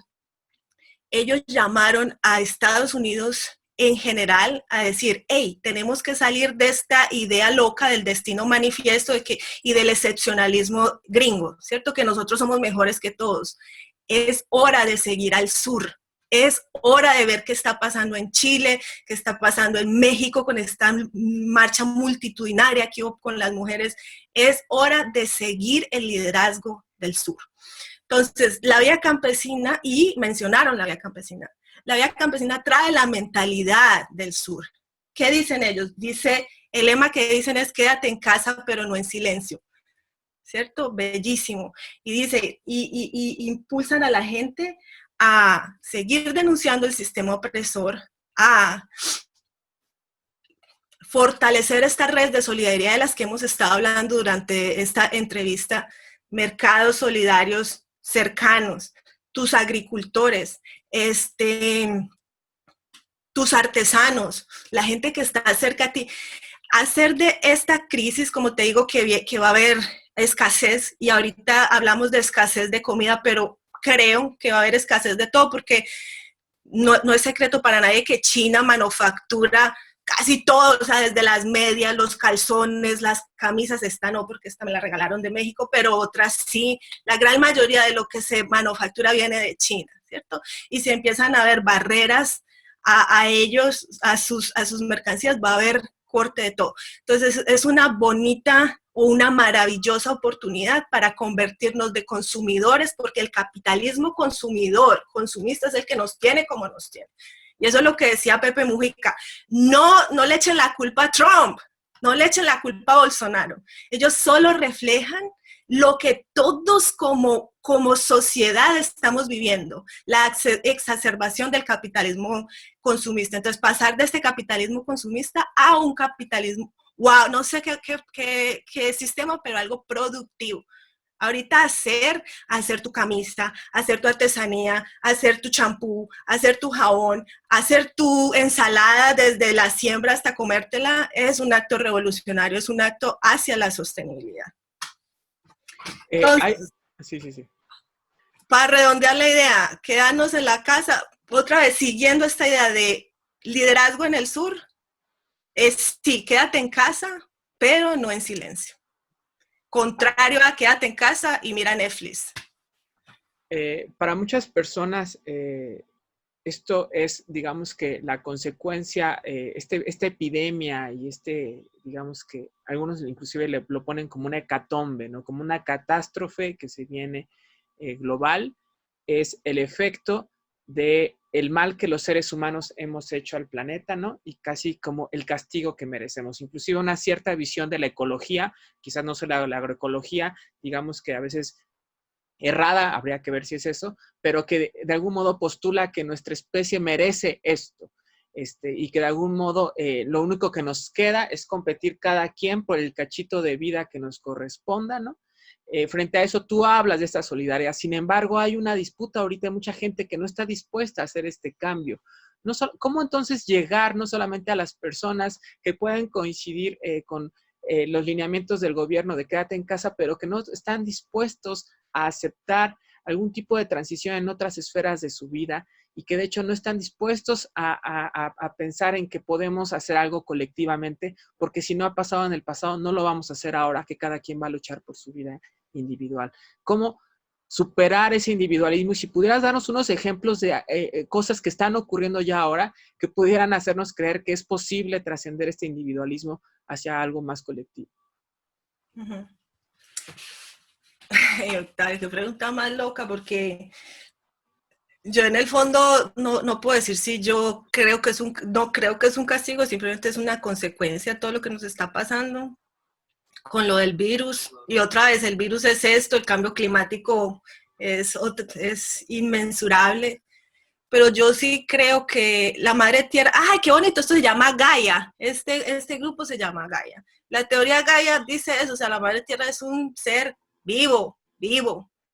ellos llamaron a Estados Unidos en general a decir, hey, tenemos que salir de esta idea loca del destino manifiesto y del excepcionalismo gringo, ¿cierto? Que nosotros somos mejores que todos. Es hora de seguir al sur. Es hora de ver qué está pasando en Chile, qué está pasando en México con esta marcha multitudinaria que hubo con las mujeres. Es hora de seguir el liderazgo del sur. Entonces, la Vía Campesina, y mencionaron la Vía Campesina, la Vía Campesina trae la mentalidad del sur. ¿Qué dicen ellos? Dice, el lema que dicen es quédate en casa, pero no en silencio. ¿Cierto? Bellísimo. Y dice, y impulsan a la gente a seguir denunciando el sistema opresor, a fortalecer esta red de solidaridad de las que hemos estado hablando durante esta entrevista, mercados solidarios cercanos, tus agricultores, tus artesanos, la gente que está cerca a ti. Hacer de esta crisis, como te digo, que va a haber escasez, y ahorita hablamos de escasez de comida, pero creo que va a haber escasez de todo, porque no es secreto para nadie que China manufactura casi todo, o sea, desde las medias, los calzones, las camisas, esta no, porque esta me la regalaron de México, pero otras sí. La gran mayoría de lo que se manufactura viene de China, ¿cierto? Y si empiezan a haber barreras a ellos, a sus mercancías, va a haber corte de todo. Entonces, es una bonita o una maravillosa oportunidad para convertirnos de consumidores, porque el capitalismo consumista es el que nos tiene como nos tiene. Y eso es lo que decía Pepe Mujica. No le echen la culpa a Trump, no le echen la culpa a Bolsonaro. Ellos solo reflejan lo que todos como sociedad estamos viviendo, la exacerbación del capitalismo consumista. Entonces, pasar de este capitalismo consumista a un capitalismo, wow, no sé qué sistema, pero algo productivo, Ahorita hacer tu camisa, hacer tu artesanía, hacer tu champú, hacer tu jabón, hacer tu ensalada desde la siembra hasta comértela, es un acto revolucionario, es un acto hacia la sostenibilidad. Entonces, sí. Para redondear la idea, quedarnos en la casa, otra vez siguiendo esta idea de liderazgo en el sur, es sí, quédate en casa, pero no en silencio. Contrario a quédate en casa y mira Netflix. Para muchas personas, esto es, digamos que la consecuencia, esta epidemia y digamos que algunos inclusive lo ponen como una hecatombe, ¿no? Como una catástrofe que se viene global, es el efecto de el mal que los seres humanos hemos hecho al planeta, ¿no? Y casi como el castigo que merecemos. Inclusive una cierta visión de la ecología, quizás no solo la agroecología, digamos que a veces errada, habría que ver si es eso, pero que de algún modo postula que nuestra especie merece esto. Y que de algún modo lo único que nos queda es competir cada quien por el cachito de vida que nos corresponda, ¿no? Frente a eso, tú hablas de esta solidaridad. Sin embargo, hay una disputa ahorita, hay mucha gente que no está dispuesta a hacer este cambio. No ¿Cómo entonces llegar no solamente a las personas que pueden coincidir con los lineamientos del gobierno de quédate en casa, pero que no están dispuestos a aceptar algún tipo de transición en otras esferas de su vida y que de hecho no están dispuestos a pensar en que podemos hacer algo colectivamente, porque si no ha pasado en el pasado, no lo vamos a hacer ahora, que cada quien va a luchar por su vida individual? ¿Cómo superar ese individualismo? Y si pudieras darnos unos ejemplos de cosas que están ocurriendo ya ahora, que pudieran hacernos creer que es posible trascender este individualismo hacia algo más colectivo. Uh-huh. Ay, Octavio, qué pregunta más loca, porque yo en el fondo no puedo decir si yo creo que no creo que es un castigo, simplemente es una consecuencia de todo lo que nos está pasando con lo del virus. Y otra vez, el virus es esto, el cambio climático es inmensurable. Pero yo sí creo que la madre tierra, ¡ay, qué bonito! Esto se llama Gaia, este grupo se llama Gaia. La teoría Gaia dice eso, o sea, la madre tierra es un ser vivo,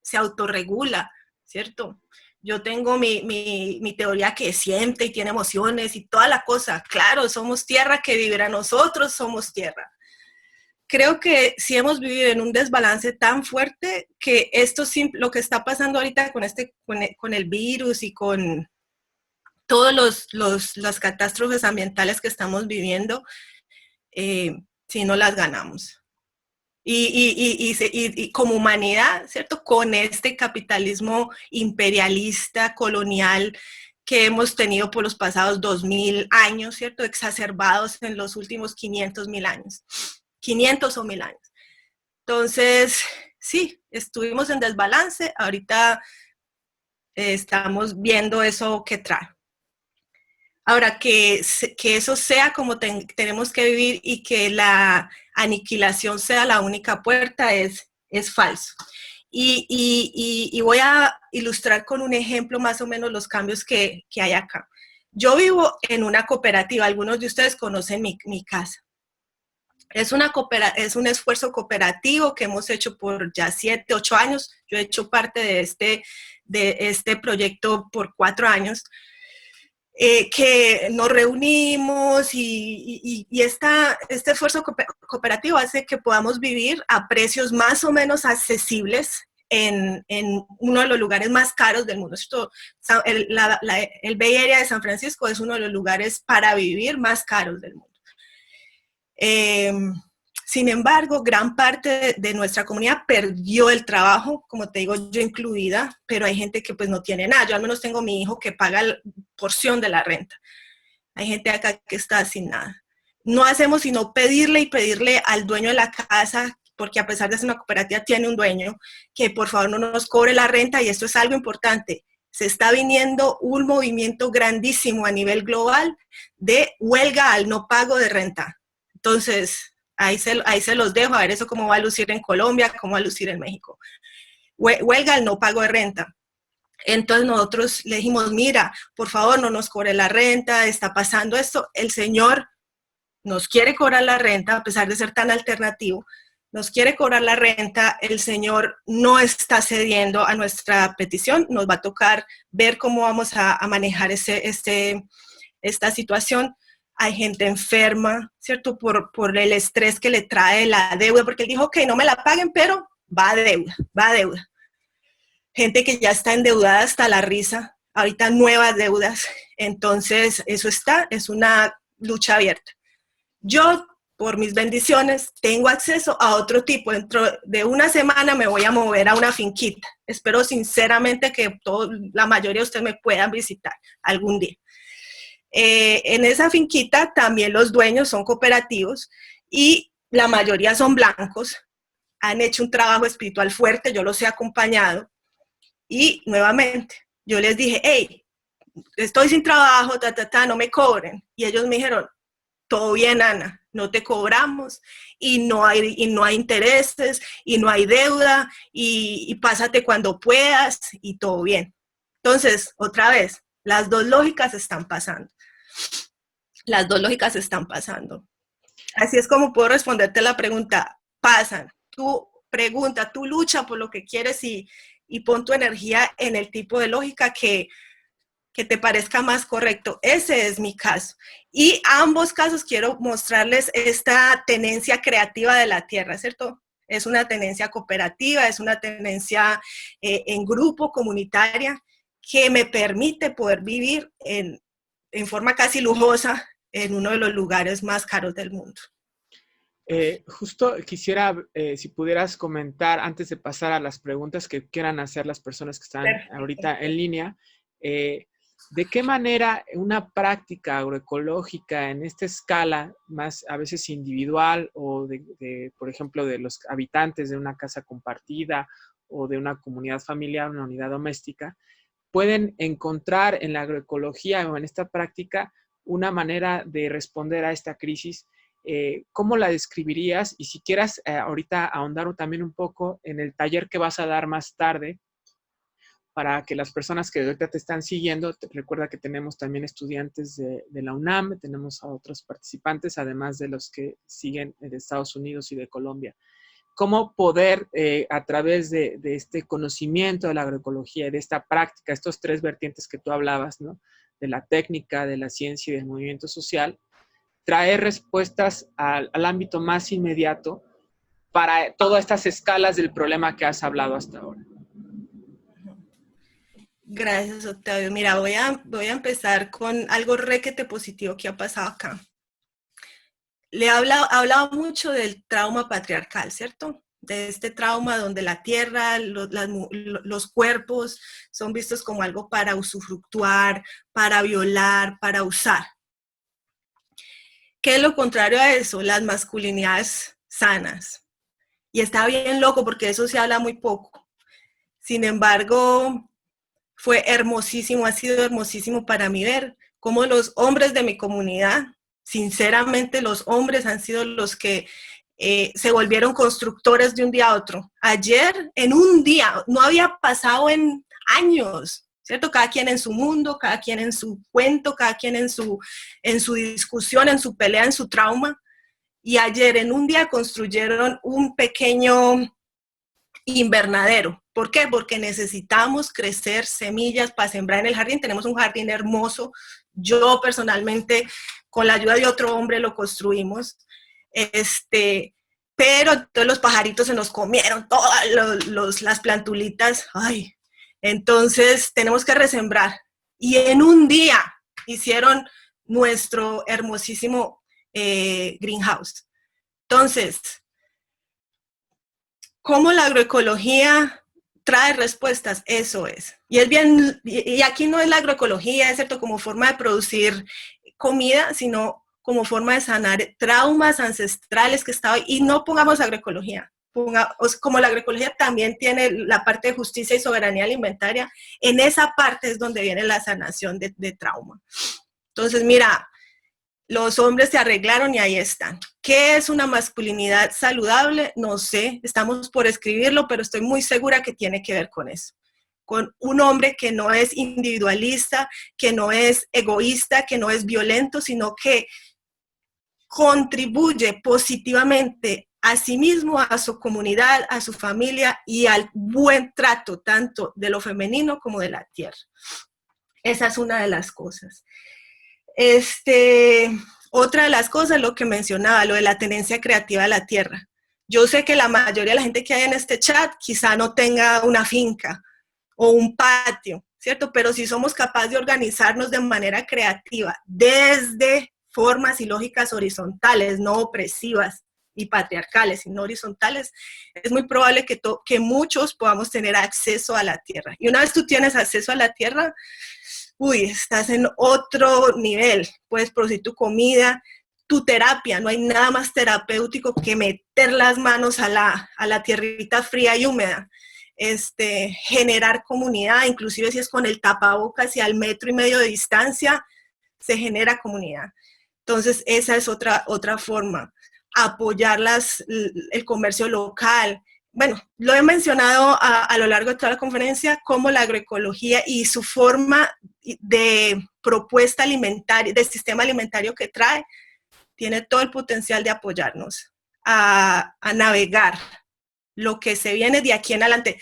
se autorregula, ¿cierto? Yo tengo mi teoría que siente y tiene emociones y toda la cosa. Claro, somos tierra que vivirá, nosotros somos tierra. Creo que sí hemos vivido en un desbalance tan fuerte que lo que está pasando ahorita con el virus y con todas las catástrofes ambientales que estamos viviendo, si no las ganamos. Y como humanidad, ¿cierto? Con este capitalismo imperialista, colonial, que hemos tenido por los pasados 2000 años, ¿cierto? Exacerbados en los últimos 500.000 años. 500 o 1000 años. Entonces, sí, estuvimos en desbalance, ahorita estamos viendo eso que trae. Ahora, que eso sea como tenemos que vivir y que la aniquilación sea la única puerta es falso. Y voy a ilustrar con un ejemplo más o menos los cambios que hay acá. Yo vivo en una cooperativa, algunos de ustedes conocen mi casa. Es un esfuerzo cooperativo que hemos hecho por ya 7, 8 años. Yo he hecho parte de este proyecto por 4 años. Que nos reunimos y este esfuerzo cooperativo hace que podamos vivir a precios más o menos accesibles en uno de los lugares más caros del mundo. El Bay Area de San Francisco es uno de los lugares para vivir más caros del mundo. Sin embargo, gran parte de nuestra comunidad perdió el trabajo, como te digo, yo incluida, pero hay gente que pues no tiene nada. Yo al menos tengo mi hijo que paga la porción de la renta. Hay gente acá que está sin nada. No hacemos sino pedirle al dueño de la casa, porque a pesar de ser una cooperativa tiene un dueño, que por favor no nos cobre la renta, y esto es algo importante. Se está viniendo un movimiento grandísimo a nivel global de huelga al no pago de renta. Entonces, ahí se los dejo, a ver eso cómo va a lucir en Colombia, cómo va a lucir en México. Huelga al no pago de renta. Entonces nosotros le dijimos, mira, por favor no nos cobre la renta, está pasando esto. El señor nos quiere cobrar la renta, a pesar de ser tan alternativo, nos quiere cobrar la renta, el señor no está cediendo a nuestra petición, nos va a tocar ver cómo vamos a manejar esta situación. Hay gente enferma, ¿cierto? Por el estrés que le trae la deuda, porque él dijo, ok, no me la paguen, pero va a deuda, va a deuda. Gente que ya está endeudada hasta la risa, ahorita nuevas deudas, entonces eso es una lucha abierta. Yo, por mis bendiciones, tengo acceso a otro tipo. Dentro de una semana me voy a mover a una finquita. Espero sinceramente que la mayoría de ustedes me puedan visitar algún día. En esa finquita también los dueños son cooperativos y la mayoría son blancos. Han hecho un trabajo espiritual fuerte, yo los he acompañado. Y nuevamente, yo les dije, hey, estoy sin trabajo, no me cobren. Y ellos me dijeron, todo bien, Ana, no te cobramos y no hay intereses y no hay deuda y pásate cuando puedas y todo bien. Entonces, otra vez, las dos lógicas están pasando. Las dos lógicas están pasando. Así es como puedo responderte la pregunta. Pasan. Tú pregunta, tú lucha por lo que quieres y pon tu energía en el tipo de lógica que te parezca más correcto. Ese es mi caso. Y a ambos casos quiero mostrarles esta tenencia creativa de la tierra, ¿cierto? Es una tenencia cooperativa, es una tenencia en grupo, comunitaria, que me permite poder vivir en forma casi lujosa en uno de los lugares más caros del mundo. Justo quisiera, si pudieras comentar, antes de pasar a las preguntas que quieran hacer las personas que están ahorita en línea, ¿de qué manera una práctica agroecológica en esta escala, más a veces individual o por ejemplo, de los habitantes de una casa compartida o de una comunidad familiar, una unidad doméstica, pueden encontrar en la agroecología o en esta práctica una manera de responder a esta crisis? ¿Cómo la describirías? Y si quieras ahorita ahondar también un poco en el taller que vas a dar más tarde, para que las personas que ahorita te están siguiendo, recuerda que tenemos también estudiantes de la UNAM, tenemos a otros participantes, además de los que siguen de Estados Unidos y de Colombia. ¿Cómo poder, a través de este conocimiento de la agroecología, de esta práctica, estos tres vertientes que tú hablabas, ¿no? De la técnica, de la ciencia y del movimiento social, traer respuestas al ámbito más inmediato para todas estas escalas del problema que has hablado hasta ahora? Gracias, Octavio. Mira, voy a empezar con algo requete positivo que ha pasado acá. Le he hablado mucho del trauma patriarcal, ¿cierto? De este trauma donde la tierra, los cuerpos son vistos como algo para usufructuar, para violar, para usar. ¿Qué es lo contrario a eso? Las masculinidades sanas. Y está bien loco porque eso se habla muy poco. Sin embargo, fue hermosísimo, ha sido hermosísimo para mí ver cómo los hombres de mi comunidad, sinceramente los hombres han sido los que se volvieron constructores de un día a otro. Ayer, en un día, no había pasado en años, ¿cierto? Cada quien en su mundo, cada quien en su cuento, cada quien en su discusión, en su pelea, en su trauma. Y ayer, en un día, construyeron un pequeño invernadero. ¿Por qué? Porque necesitamos crecer semillas para sembrar en el jardín. Tenemos un jardín hermoso. Yo personalmente, con la ayuda de otro hombre, lo construimos. Pero todos los pajaritos se nos comieron, todas las plantulitas. Ay, entonces tenemos que resembrar. Y en un día hicieron nuestro hermosísimo greenhouse. Entonces, ¿cómo la agroecología trae respuestas? Eso es. Y es bien, y aquí no es la agroecología, es cierto, como forma de producir comida, sino como forma de sanar traumas ancestrales que estaban, y no pongamos agroecología, como la agroecología también tiene la parte de justicia y soberanía alimentaria, en esa parte es donde viene la sanación de trauma. Entonces, mira, los hombres se arreglaron y ahí están. ¿Qué es una masculinidad saludable? No sé, estamos por escribirlo, pero estoy muy segura que tiene que ver con eso. Con un hombre que no es individualista, que no es egoísta, que no es violento, sino que contribuye positivamente a sí mismo, a su comunidad, a su familia y al buen trato tanto de lo femenino como de la tierra. Esa es una de las cosas. Otra de las cosas, lo que mencionaba, lo de la tenencia creativa de la tierra. Yo sé que la mayoría de la gente que hay en este chat quizá no tenga una finca o un patio, ¿cierto? Pero si somos capaces de organizarnos de manera creativa desde formas y lógicas horizontales, no opresivas y patriarcales, sino horizontales, es muy probable que muchos podamos tener acceso a la tierra. Y una vez tú tienes acceso a la tierra, estás en otro nivel, puedes producir tu comida, tu terapia, no hay nada más terapéutico que meter las manos a la tierrita fría y húmeda, generar comunidad, inclusive si es con el tapabocas y al 1,5 metros de distancia, se genera comunidad. Entonces, esa es otra forma. Apoyar el comercio local. Bueno, lo he mencionado a lo largo de toda la conferencia, como la agroecología y su forma de propuesta alimentaria, de sistema alimentario que trae, tiene todo el potencial de apoyarnos a navegar lo que se viene de aquí en adelante.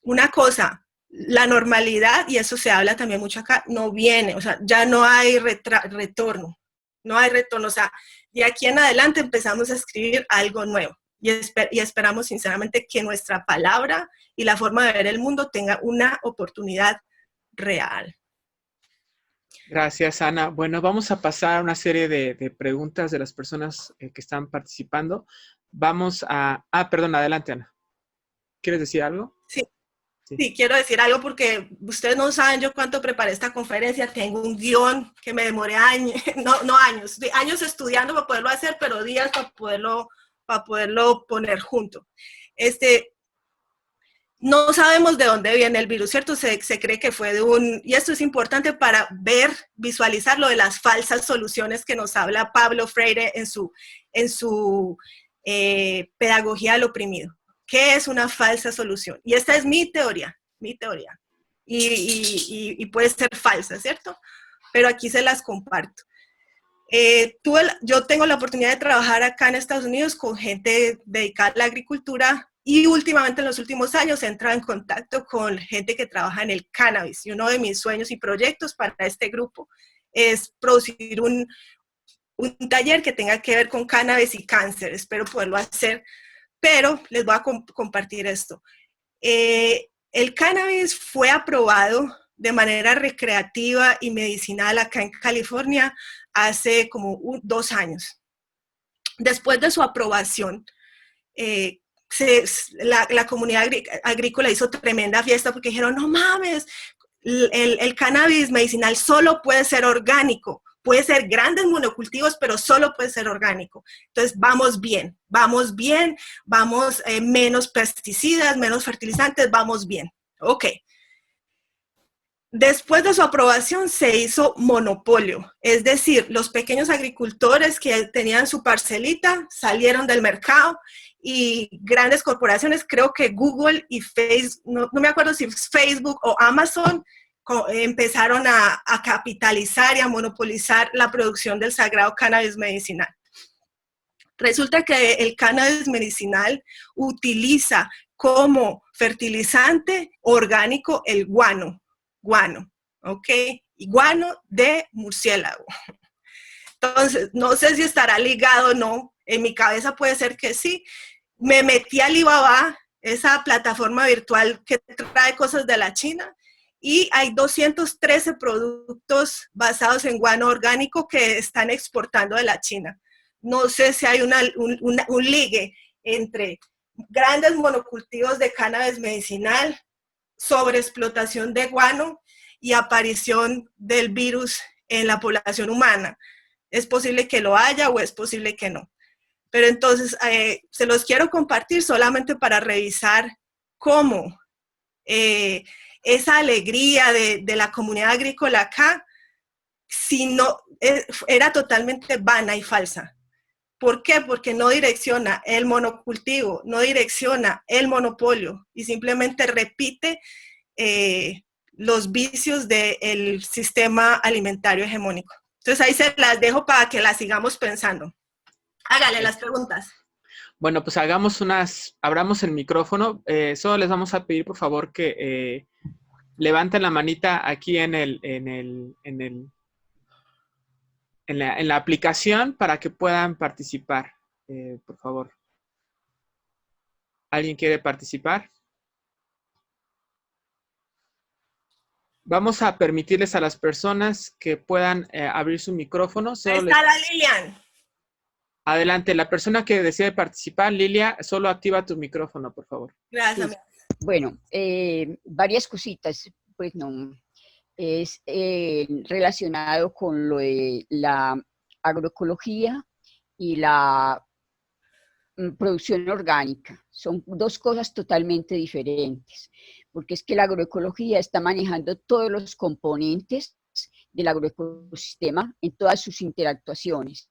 Una cosa, la normalidad, y eso se habla también mucho acá, no viene, o sea, ya no hay retorno, no hay retorno, o sea, de aquí en adelante empezamos a escribir algo nuevo y esperamos sinceramente que nuestra palabra y la forma de ver el mundo tenga una oportunidad real. Gracias, Ana. Bueno, vamos a pasar a una serie de preguntas de las personas que están participando. Vamos a... perdón, adelante, Ana. ¿Quieres decir algo? Sí, quiero decir algo porque ustedes no saben yo cuánto preparé esta conferencia. Tengo un guión que me demoré años, años estudiando para poderlo hacer, pero días para poderlo poner junto. No sabemos de dónde viene el virus, ¿cierto? Se cree que fue y esto es importante para visualizar lo de las falsas soluciones que nos habla Pablo Freire en su pedagogía del oprimido. ¿Qué es una falsa solución? Y esta es mi teoría. Y puede ser falsa, ¿cierto? Pero aquí se las comparto. Yo tengo la oportunidad de trabajar acá en Estados Unidos con gente dedicada a la agricultura y últimamente en los últimos años he entrado en contacto con gente que trabaja en el cannabis. Y uno de mis sueños y proyectos para este grupo es producir un taller que tenga que ver con cannabis y cáncer. Espero poderlo hacer, pero les voy a compartir esto. El cannabis fue aprobado de manera recreativa y medicinal acá en California hace como 2 años. Después de su aprobación, la comunidad agrícola hizo tremenda fiesta porque dijeron, no mames, el cannabis medicinal solo puede ser orgánico, puede ser grandes monocultivos, pero solo puede ser orgánico. Entonces, vamos bien, menos pesticidas, menos fertilizantes, vamos bien. Ok. Después de su aprobación se hizo monopolio, es decir, los pequeños agricultores que tenían su parcelita salieron del mercado y grandes corporaciones, creo que Google y Facebook, no me acuerdo si Facebook o Amazon, empezaron a capitalizar y a monopolizar la producción del sagrado cannabis medicinal. Resulta que el cannabis medicinal utiliza como fertilizante orgánico el guano, ¿ok? Y guano de murciélago. Entonces, no sé si estará ligado o no, en mi cabeza puede ser que sí. Me metí a Alibaba, esa plataforma virtual que trae cosas de la China, y hay 213 productos basados en guano orgánico que están exportando de la China. No sé si hay un ligue entre grandes monocultivos de cannabis medicinal, sobreexplotación de guano y aparición del virus en la población humana. Es posible que lo haya o es posible que no. Pero entonces se los quiero compartir solamente para revisar cómo esa alegría de la comunidad agrícola acá era totalmente vana y falsa. ¿Por qué? Porque no direcciona el monocultivo, no direcciona el monopolio y simplemente repite los vicios del sistema alimentario hegemónico. Entonces ahí se las dejo para que las sigamos pensando. Hágale las preguntas. Bueno, pues abramos el micrófono. Solo les vamos a pedir, por favor, que levanten la manita aquí en la aplicación para que puedan participar. Por favor. ¿Alguien quiere participar? Vamos a permitirles a las personas que puedan abrir su micrófono. Ahí está la Lilian. Adelante, la persona que desee participar, Lilia, solo activa tu micrófono, por favor. Gracias. Sí. Bueno, varias cositas, pues no, es relacionado con lo de la agroecología y la producción orgánica. Son dos cosas totalmente diferentes, porque es que la agroecología está manejando todos los componentes del agroecosistema en todas sus interactuaciones.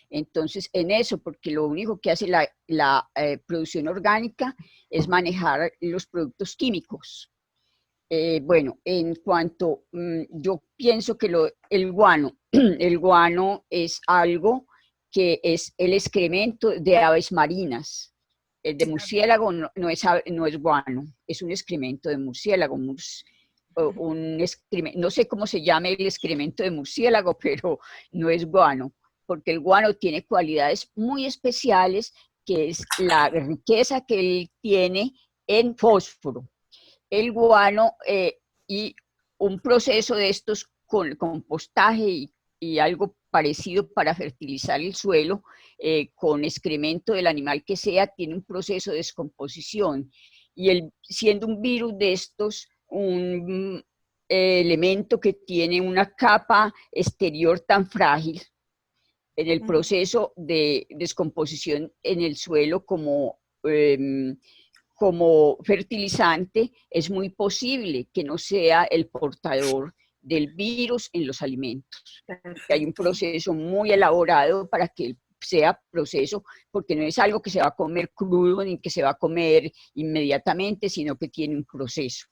Entonces, en eso, porque lo único que hace la producción orgánica es manejar los productos químicos. Bueno, en cuanto, yo pienso que el guano, el guano es algo que es el excremento de aves marinas. El de murciélago no es guano, es un excremento de murciélago, no sé cómo se llama el excremento de murciélago, pero no es guano, porque el guano tiene cualidades muy especiales, que es la riqueza que él tiene en fósforo. El guano y un proceso de estos con compostaje y algo parecido para fertilizar el suelo, con excremento del animal que sea, tiene un proceso de descomposición. Y siendo un virus de estos, un elemento que tiene una capa exterior tan frágil, en el proceso de descomposición en el suelo como fertilizante, es muy posible que no sea el portador del virus en los alimentos. Hay un proceso muy elaborado para que sea proceso, porque no es algo que se va a comer crudo ni que se va a comer inmediatamente, sino que tiene un proceso.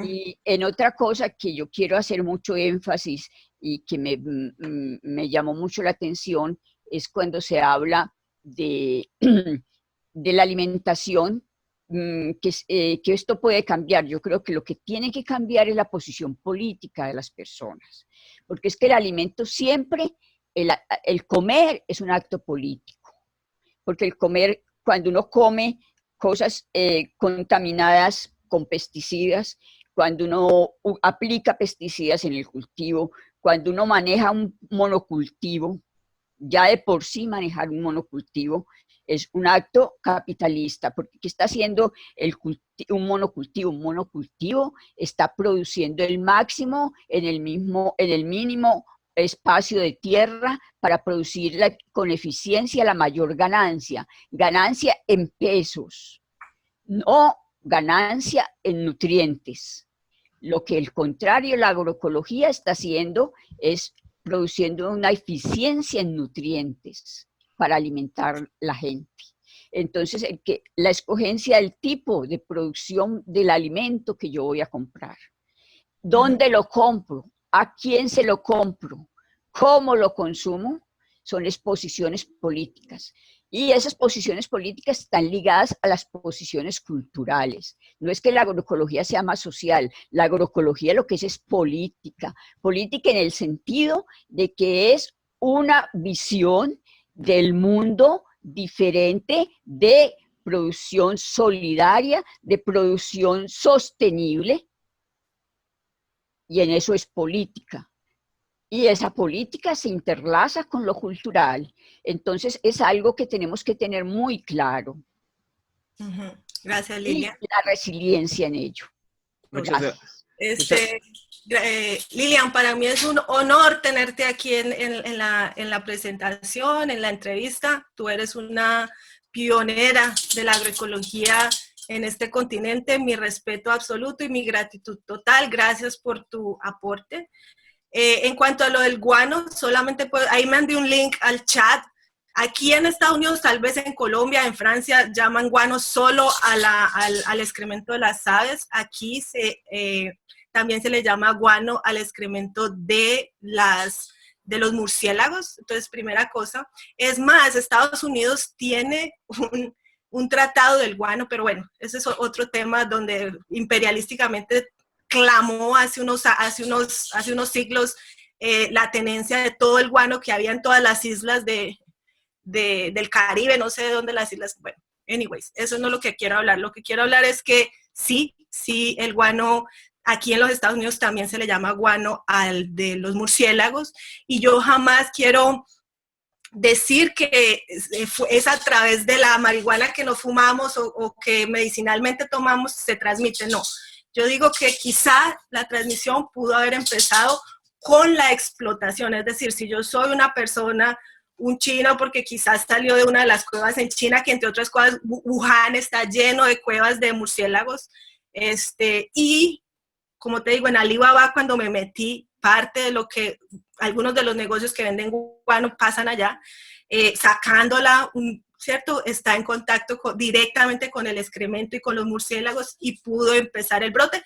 Y en otra cosa que yo quiero hacer mucho énfasis y que me llamó mucho la atención, es cuando se habla de la alimentación, que esto puede cambiar. Yo creo que lo que tiene que cambiar es la posición política de las personas, porque es que el alimento siempre, el comer es un acto político, porque el comer, cuando uno come cosas contaminadas con pesticidas, cuando uno aplica pesticidas en el cultivo, cuando uno maneja un monocultivo, ya de por sí manejar un monocultivo es un acto capitalista, porque ¿qué está haciendo un monocultivo? Un monocultivo está produciendo el máximo en el mínimo espacio de tierra para producir con eficiencia la mayor ganancia en pesos, no ganancia en nutrientes. Lo que al contrario la agroecología está haciendo es produciendo una eficiencia en nutrientes para alimentar la gente. Entonces, la escogencia del tipo de producción del alimento que yo voy a comprar. ¿Dónde lo compro? ¿A quién se lo compro? ¿Cómo lo consumo? Son posiciones políticas. Y esas posiciones políticas están ligadas a las posiciones culturales. No es que la agroecología sea más social, la agroecología lo que es política. Política en el sentido de que es una visión del mundo diferente, de producción solidaria, de producción sostenible, y en eso es política. Y esa política se interlaza con lo cultural. Entonces es algo que tenemos que tener muy claro. Gracias, Lilia. Y la resiliencia en ello. Muchas gracias. Lilian, para mí es un honor tenerte aquí en la presentación, en la entrevista. Tú eres una pionera de la agroecología en este continente. Mi respeto absoluto y mi gratitud total. Gracias por tu aporte. En cuanto a lo del guano, solamente ahí mandé un link al chat. Aquí en Estados Unidos, tal vez en Colombia, en Francia, llaman guano solo al excremento de las aves. Aquí también se le llama guano al excremento de los murciélagos. Entonces, primera cosa. Es más, Estados Unidos tiene un tratado del guano, pero bueno, ese es otro tema donde imperialísticamente clamó hace unos siglos la tenencia de todo el guano que había en todas las islas del Caribe, no sé de dónde las islas, bueno, anyways, eso no es lo que quiero hablar. Lo que quiero hablar es que sí, el guano, aquí en los Estados Unidos también se le llama guano al de los murciélagos, y yo jamás quiero decir que es a través de la marihuana que nos fumamos o que medicinalmente tomamos se transmite, no. Yo digo que quizá la transmisión pudo haber empezado con la explotación, es decir, si yo soy una persona, un chino, porque quizás salió de una de las cuevas en China, que entre otras cosas Wuhan está lleno de cuevas de murciélagos, y como te digo, en Alibaba cuando me metí, parte de lo que algunos de los negocios que venden guano pasan allá, sacándola, ¿cierto? Está en contacto directamente con el excremento y con los murciélagos y pudo empezar el brote.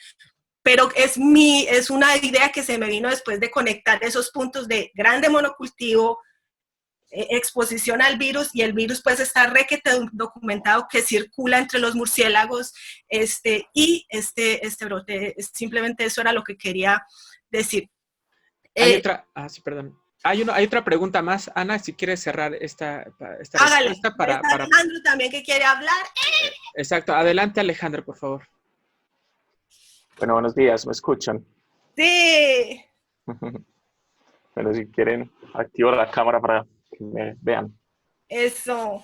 Pero es una idea que se me vino después de conectar esos puntos de grande monocultivo, exposición al virus, y el virus pues está requete documentado que circula entre los murciélagos, y este brote, simplemente eso era lo que quería decir. Hay otra, sí, perdón. Hay otra pregunta más, Ana, si quieres cerrar esta respuesta para Alejandro también que quiere hablar. Exacto, adelante Alejandro, por favor. Bueno, buenos días, ¿me escuchan? Sí. Bueno, si quieren, activo la cámara para que me vean. Eso.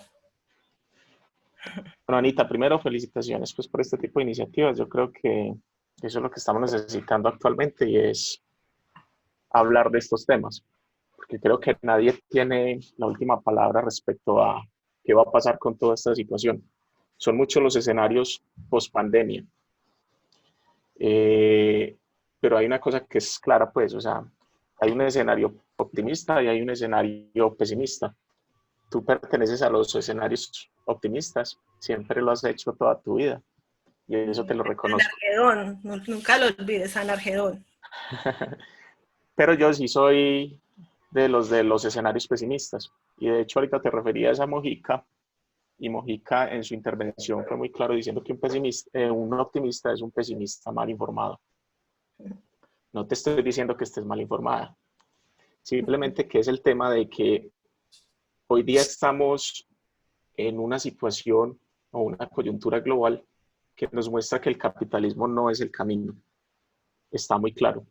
Bueno, Anita, primero felicitaciones pues, por este tipo de iniciativas. Yo creo que eso es lo que estamos necesitando actualmente, y es hablar de estos temas, porque creo que nadie tiene la última palabra respecto a qué va a pasar con toda esta situación. Son muchos los escenarios post-pandemia, pero hay una cosa que es clara, pues, o sea, hay un escenario optimista y hay un escenario pesimista. Tú perteneces a los escenarios optimistas, siempre lo has hecho toda tu vida, y eso te lo reconozco. San Argedón, nunca lo olvides, San Argedón. Pero yo sí soy de los escenarios pesimistas, y de hecho ahorita te referías a Mojica, y Mojica en su intervención fue muy claro diciendo que un optimista es un pesimista mal informado. No te estoy diciendo que estés mal informada, simplemente que es el tema de que hoy día estamos en una situación o una coyuntura global que nos muestra que el capitalismo no es el camino. Está muy claro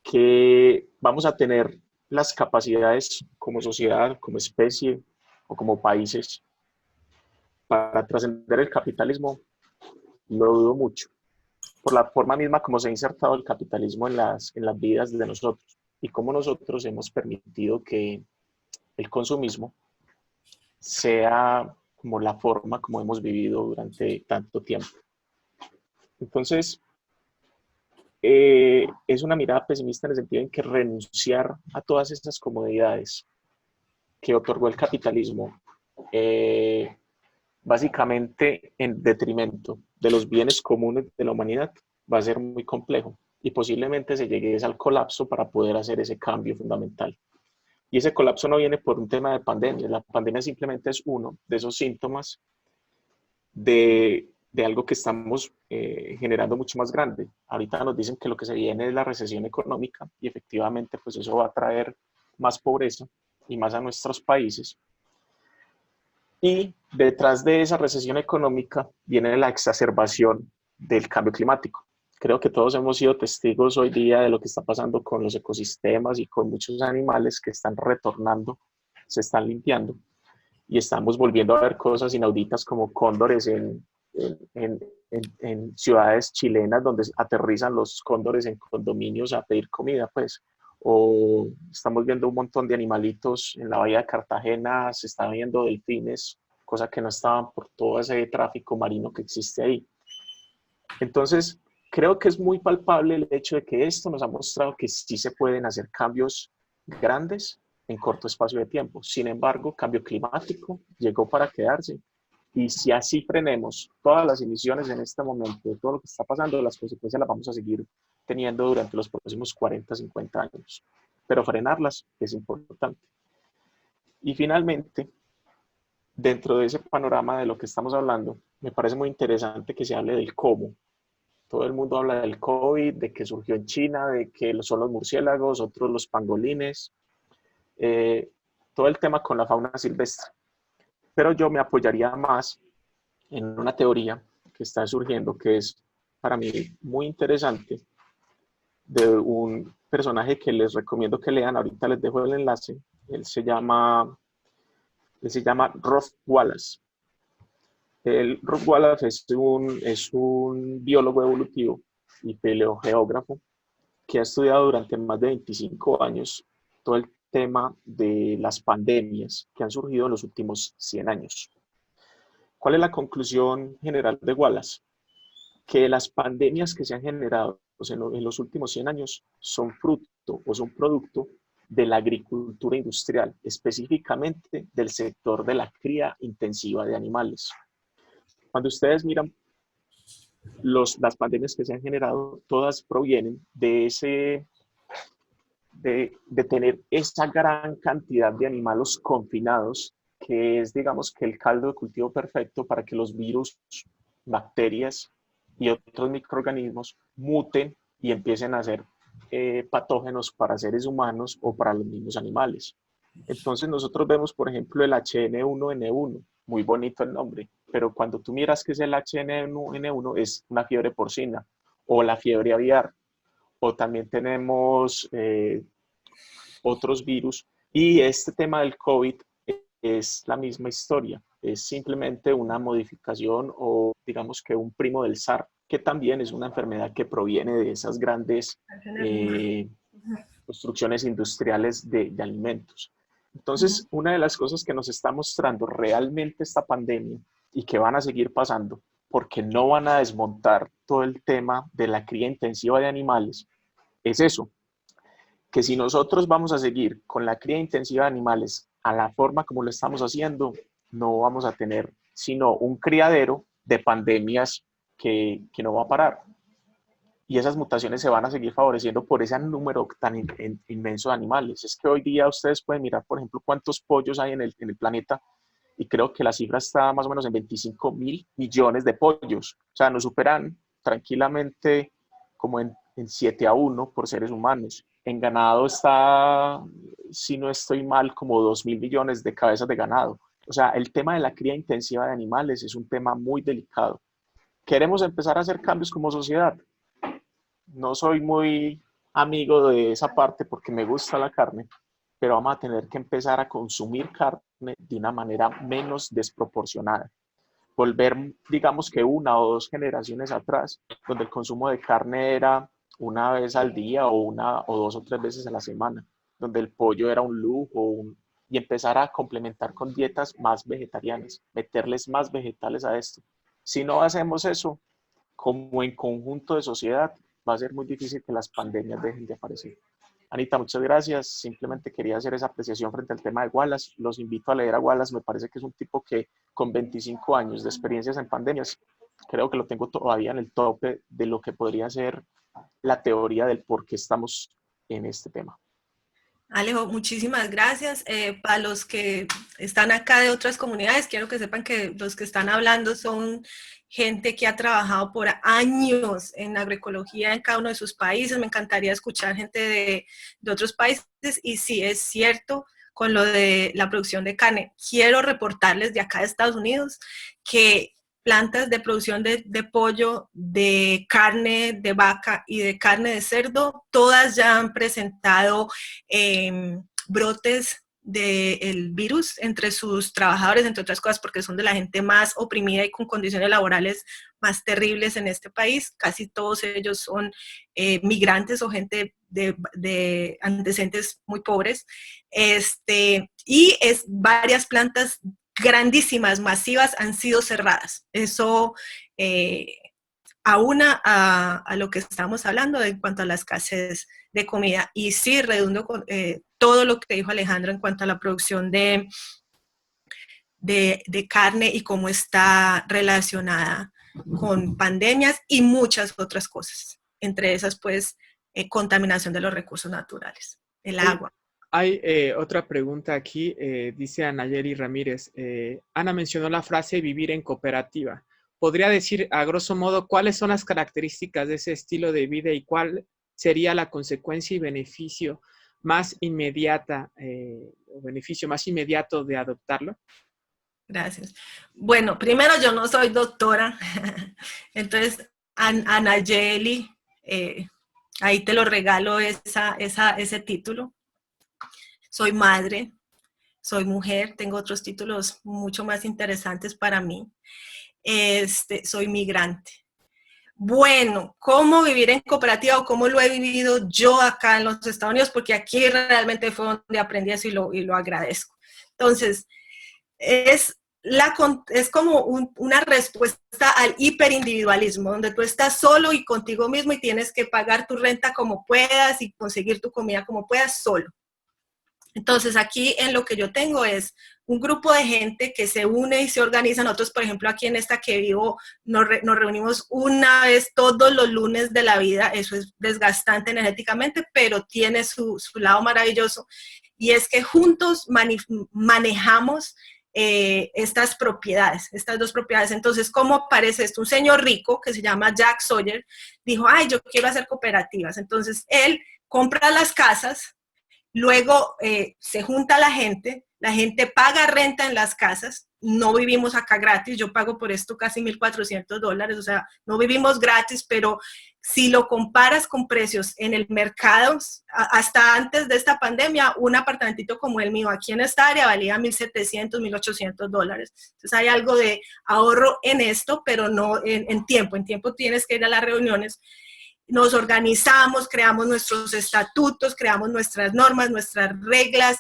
que vamos a tener las capacidades como sociedad, como especie o como países para trascender el capitalismo. Lo dudo mucho, por la forma misma como se ha insertado el capitalismo en las vidas de nosotros, y cómo nosotros hemos permitido que el consumismo sea como la forma como hemos vivido durante tanto tiempo. Entonces, es una mirada pesimista en el sentido en que renunciar a todas esas comodidades que otorgó el capitalismo, básicamente en detrimento de los bienes comunes de la humanidad, va a ser muy complejo, y posiblemente se llegue al colapso para poder hacer ese cambio fundamental. Y ese colapso no viene por un tema de pandemia. La pandemia simplemente es uno de esos síntomas de algo que estamos generando mucho más grande. Ahorita nos dicen que lo que se viene es la recesión económica, y efectivamente pues eso va a traer más pobreza y más a nuestros países. Y detrás de esa recesión económica viene la exacerbación del cambio climático. Creo que todos hemos sido testigos hoy día de lo que está pasando con los ecosistemas y con muchos animales que están retornando, se están limpiando, y estamos volviendo a ver cosas inauditas como cóndores en ciudades chilenas, donde aterrizan los cóndores en condominios a pedir comida, pues. O estamos viendo un montón de animalitos en la bahía de Cartagena, se están viendo delfines, cosa que no estaban por todo ese tráfico marino que existe ahí. Entonces, creo que es muy palpable el hecho de que esto nos ha mostrado que sí se pueden hacer cambios grandes en corto espacio de tiempo. Sin embargo, cambio climático llegó para quedarse. Y si así frenemos todas las emisiones en este momento, todo lo que está pasando, las consecuencias las vamos a seguir teniendo durante los próximos 40, 50 años. pero frenarlas es importante. Y finalmente, dentro de ese panorama de lo que estamos hablando, me parece muy interesante que se hable del cómo. Todo el mundo habla del COVID, de que surgió en China, de que son los murciélagos, otros los pangolines, todo el tema con la fauna silvestre. Pero yo me apoyaría más en una teoría que está surgiendo, que es para mí muy interesante, de un personaje que les recomiendo que lean. Ahorita les dejo el enlace. Él se llama Rolf Wallace. Rolf Wallace es un biólogo evolutivo y paleogeógrafo que ha estudiado durante más de 25 años todo el tema de las pandemias que han surgido en los últimos 100 años. ¿Cuál es la conclusión general de Wallace? Que las pandemias que se han generado en los últimos 100 años son fruto o son producto de la agricultura industrial, específicamente del sector de la cría intensiva de animales. Cuando ustedes miran las pandemias que se han generado, todas provienen de tener esa gran cantidad de animales confinados, que es, digamos, que el caldo de cultivo perfecto para que los virus, bacterias y otros microorganismos muten y empiecen a ser patógenos para seres humanos o para los mismos animales. Entonces nosotros vemos, por ejemplo, el H1N1, muy bonito el nombre, pero cuando tú miras qué es el H1N1, es una fiebre porcina o la fiebre aviar, o también tenemos otros virus, y este tema del COVID es la misma historia, es simplemente una modificación o digamos que un primo del SARS, que también es una enfermedad que proviene de esas grandes construcciones industriales de alimentos. Entonces, una de las cosas que nos está mostrando realmente esta pandemia y que van a seguir pasando, porque no van a desmontar todo el tema de la cría intensiva de animales, es eso, que si nosotros vamos a seguir con la cría intensiva de animales a la forma como lo estamos haciendo, no vamos a tener sino un criadero de pandemias que no va a parar. Y esas mutaciones se van a seguir favoreciendo por ese número tan inmenso de animales. Es que hoy día ustedes pueden mirar, por ejemplo, cuántos pollos hay en el planeta, y creo que la cifra está más o menos en 25.000 millones de pollos. O sea, nos superan tranquilamente como en 7-1 por seres humanos. En ganado está, si no estoy mal, como 2.000 millones de cabezas de ganado. O sea, el tema de la cría intensiva de animales es un tema muy delicado. ¿Queremos empezar a hacer cambios como sociedad? No soy muy amigo de esa parte porque me gusta la carne, pero vamos a tener que empezar a consumir carne de una manera menos desproporcionada. Volver, digamos que 1 o 2 generaciones atrás, donde el consumo de carne era una vez al día o 1 o 2 o 3 veces a la semana, donde el pollo era un lujo, y empezar a complementar con dietas más vegetarianas, meterles más vegetales a esto. Si no hacemos eso, como en conjunto de sociedad, va a ser muy difícil que las pandemias dejen de aparecer. Anita, muchas gracias. Simplemente quería hacer esa apreciación frente al tema de Wallace. Los invito a leer a Wallace. Me parece que es un tipo que con 25 años de experiencias en pandemias, creo que lo tengo todavía en el tope de lo que podría ser la teoría del por qué estamos en este tema. Alejo, muchísimas gracias. Para los que están acá de otras comunidades, quiero que sepan que los que están hablando son gente que ha trabajado por años en agroecología en cada uno de sus países. Me encantaría escuchar gente de otros países, y sí, es cierto con lo de la producción de carne. Quiero reportarles de acá de Estados Unidos que plantas de producción de pollo, de carne de vaca y de carne de cerdo, todas ya han presentado brotes del virus entre sus trabajadores, entre otras cosas, porque son de la gente más oprimida y con condiciones laborales más terribles en este país. Casi todos ellos son migrantes o gente de antecedentes muy pobres. Y varias plantas grandísimas, masivas, han sido cerradas. Eso aúna a lo que estamos hablando en cuanto a la escasez de comida. Y sí, redundo con todo lo que dijo Alejandro en cuanto a la producción de carne y cómo está relacionada con pandemias y muchas otras cosas. Entre esas, pues, contaminación de los recursos naturales. el agua. Hay otra pregunta aquí, dice Anayeli Ramírez. Ana mencionó la frase vivir en cooperativa. ¿Podría decir, a grosso modo, cuáles son las características de ese estilo de vida y cuál sería la consecuencia y beneficio más inmediata, o beneficio más inmediato de adoptarlo? Gracias. Bueno, primero yo no soy doctora, entonces Anayeli, ahí te lo regalo ese título. Soy madre, soy mujer, tengo otros títulos mucho más interesantes para mí. Soy migrante. Bueno, ¿cómo vivir en cooperativa o cómo lo he vivido yo acá en los Estados Unidos? Porque aquí realmente fue donde aprendí eso y lo agradezco. Entonces, es como una respuesta al hiperindividualismo, donde tú estás solo y contigo mismo y tienes que pagar tu renta como puedas y conseguir tu comida como puedas solo. Entonces, aquí en lo que yo tengo es un grupo de gente que se une y se organiza. Nosotros, por ejemplo, aquí en esta que vivo, nos reunimos una vez todos los lunes de la vida. Eso es desgastante energéticamente, pero tiene su lado maravilloso. Y es que juntos manejamos estas propiedades, estas dos propiedades. Entonces, ¿cómo aparece esto? Un señor rico que se llama Jack Sawyer dijo, ay, yo quiero hacer cooperativas. Entonces, él compra las casas. Luego se junta la gente paga renta en las casas, no vivimos acá gratis, yo pago por esto casi $1,400, o sea, no vivimos gratis, pero si lo comparas con precios en el mercado, hasta antes de esta pandemia, un apartamentito como el mío aquí en esta área valía $1,700, $1,800. Entonces hay algo de ahorro en esto, pero no en tiempo. En tiempo tienes que ir a las reuniones. Nos organizamos, creamos nuestros estatutos, creamos nuestras normas, nuestras reglas,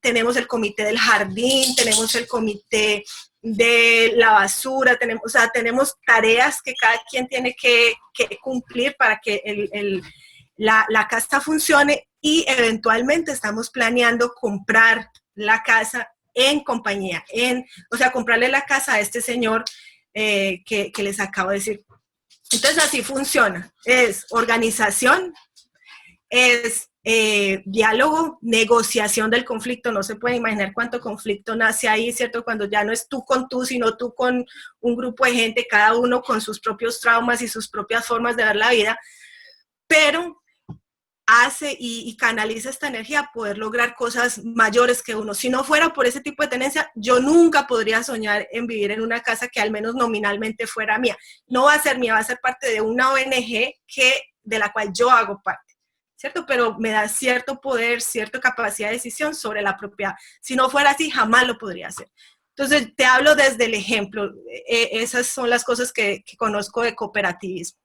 tenemos el comité del jardín, tenemos el comité de la basura, tenemos tareas que cada quien tiene que cumplir para que la casa funcione y eventualmente estamos planeando comprar la casa en compañía, o sea, comprarle la casa a este señor que les acabo de decir. Entonces así funciona, es organización, es diálogo, negociación del conflicto. No se puede imaginar cuánto conflicto nace ahí, ¿cierto? Cuando ya no es tú con tú, sino tú con un grupo de gente, cada uno con sus propios traumas y sus propias formas de ver la vida, pero hace y canaliza esta energía a poder lograr cosas mayores que uno. Si no fuera por ese tipo de tenencia, yo nunca podría soñar en vivir en una casa que al menos nominalmente fuera mía. No va a ser mía, va a ser parte de una ONG de la cual yo hago parte, ¿cierto? Pero me da cierto poder, cierta capacidad de decisión sobre la propiedad. Si no fuera así, jamás lo podría hacer. Entonces, te hablo desde el ejemplo. Esas son las cosas que conozco de cooperativismo.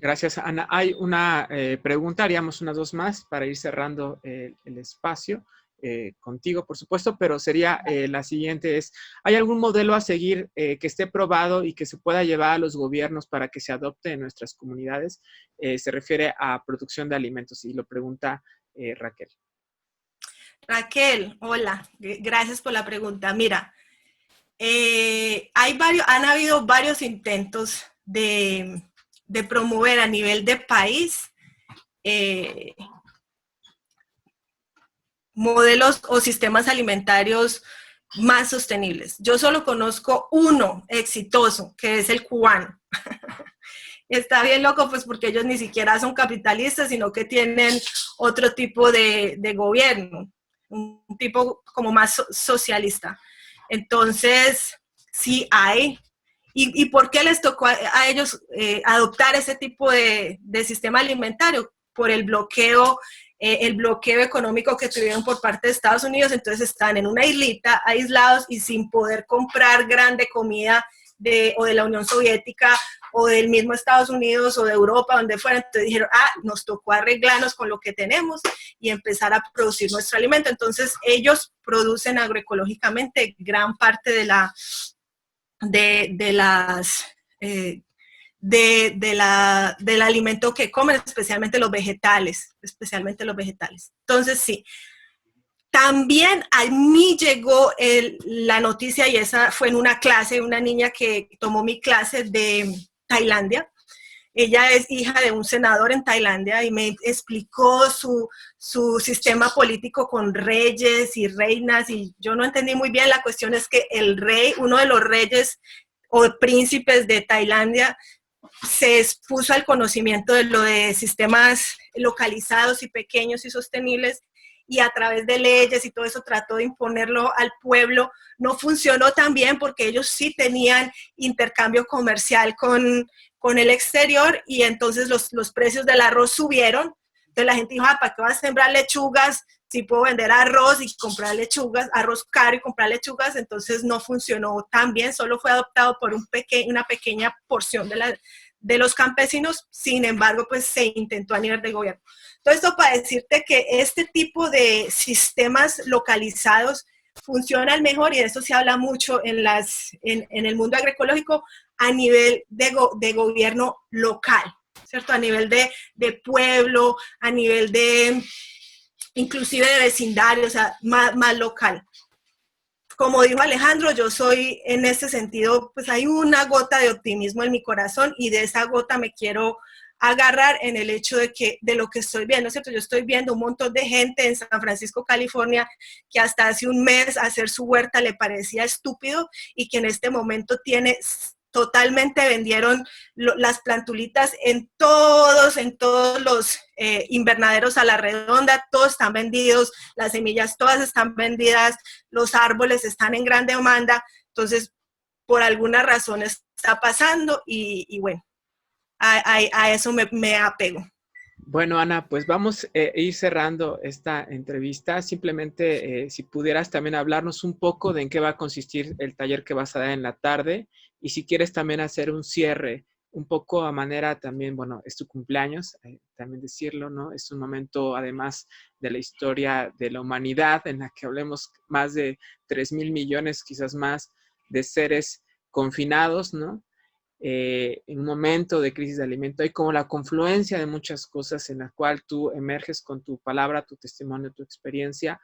Gracias, Ana. Hay una pregunta, haríamos unas dos más para ir cerrando el espacio contigo, por supuesto, pero sería la siguiente es, ¿hay algún modelo a seguir que esté probado y que se pueda llevar a los gobiernos para que se adopte en nuestras comunidades? Se refiere a producción de alimentos y lo pregunta Raquel. Raquel, hola, gracias por la pregunta. Mira, han habido varios intentos de promover a nivel de país modelos o sistemas alimentarios más sostenibles. Yo solo conozco uno exitoso, que es el cubano. Está bien loco, pues porque ellos ni siquiera son capitalistas, sino que tienen otro tipo de gobierno, un tipo como más socialista. Entonces, sí hay. ¿Y por qué les tocó a ellos adoptar ese tipo de sistema alimentario? Por el bloqueo económico que tuvieron por parte de Estados Unidos. Entonces están en una islita, aislados y sin poder comprar grande comida o de la Unión Soviética o del mismo Estados Unidos o de Europa, donde fuera. Entonces dijeron, nos tocó arreglarnos con lo que tenemos y empezar a producir nuestro alimento. Entonces ellos producen agroecológicamente gran parte del alimento que comen, especialmente los vegetales. Entonces, sí. También a mí llegó la noticia, y esa fue en una clase, una niña que tomó mi clase de Tailandia, Ella es hija de un senador en Tailandia y me explicó su sistema político con reyes y reinas, y yo no entendí muy bien. La cuestión es que el rey, uno de los reyes o príncipes de Tailandia, se expuso al conocimiento de lo de sistemas localizados y pequeños y sostenibles, y a través de leyes y todo eso trató de imponerlo al pueblo. No funcionó tan bien porque ellos sí tenían intercambio comercial con el exterior, y entonces los precios del arroz subieron. Entonces la gente dijo, ¿para qué vas a sembrar lechugas si puedo vender arroz y comprar lechugas, arroz caro y comprar lechugas? Entonces no funcionó tan bien, solo fue adoptado por una pequeña porción de los campesinos. Sin embargo, pues se intentó a nivel de gobierno. Todo esto para decirte que este tipo de sistemas localizados funcionan mejor, y de eso se habla mucho en el mundo agroecológico, a nivel de gobierno local, ¿cierto? A nivel de pueblo, a nivel inclusive de vecindario, o sea, más local. Como dijo Alejandro, yo soy en este sentido, pues hay una gota de optimismo en mi corazón, y de esa gota me quiero agarrar en el hecho de lo que estoy viendo, ¿cierto? Yo estoy viendo un montón de gente en San Francisco, California, que hasta hace un mes hacer su huerta le parecía estúpido, y que en este momento totalmente vendieron las plantulitas en todos los invernaderos a la redonda. Todos están vendidos, las semillas todas están vendidas, los árboles están en gran demanda. Entonces, por alguna razón está pasando, y bueno, a eso me apego. Bueno, Ana, pues vamos a ir cerrando esta entrevista. Simplemente, si pudieras también hablarnos un poco de en qué va a consistir el taller que vas a dar en la tarde, y si quieres también hacer un cierre, un poco a manera también, bueno, es tu cumpleaños, también decirlo, ¿no? Es un momento, además de la historia de la humanidad, en la que hablemos más de 3,000 millones, quizás más, de seres confinados, ¿no? En un momento de crisis de alimento. Hay como la confluencia de muchas cosas en la cual tú emerges con tu palabra, tu testimonio, tu experiencia.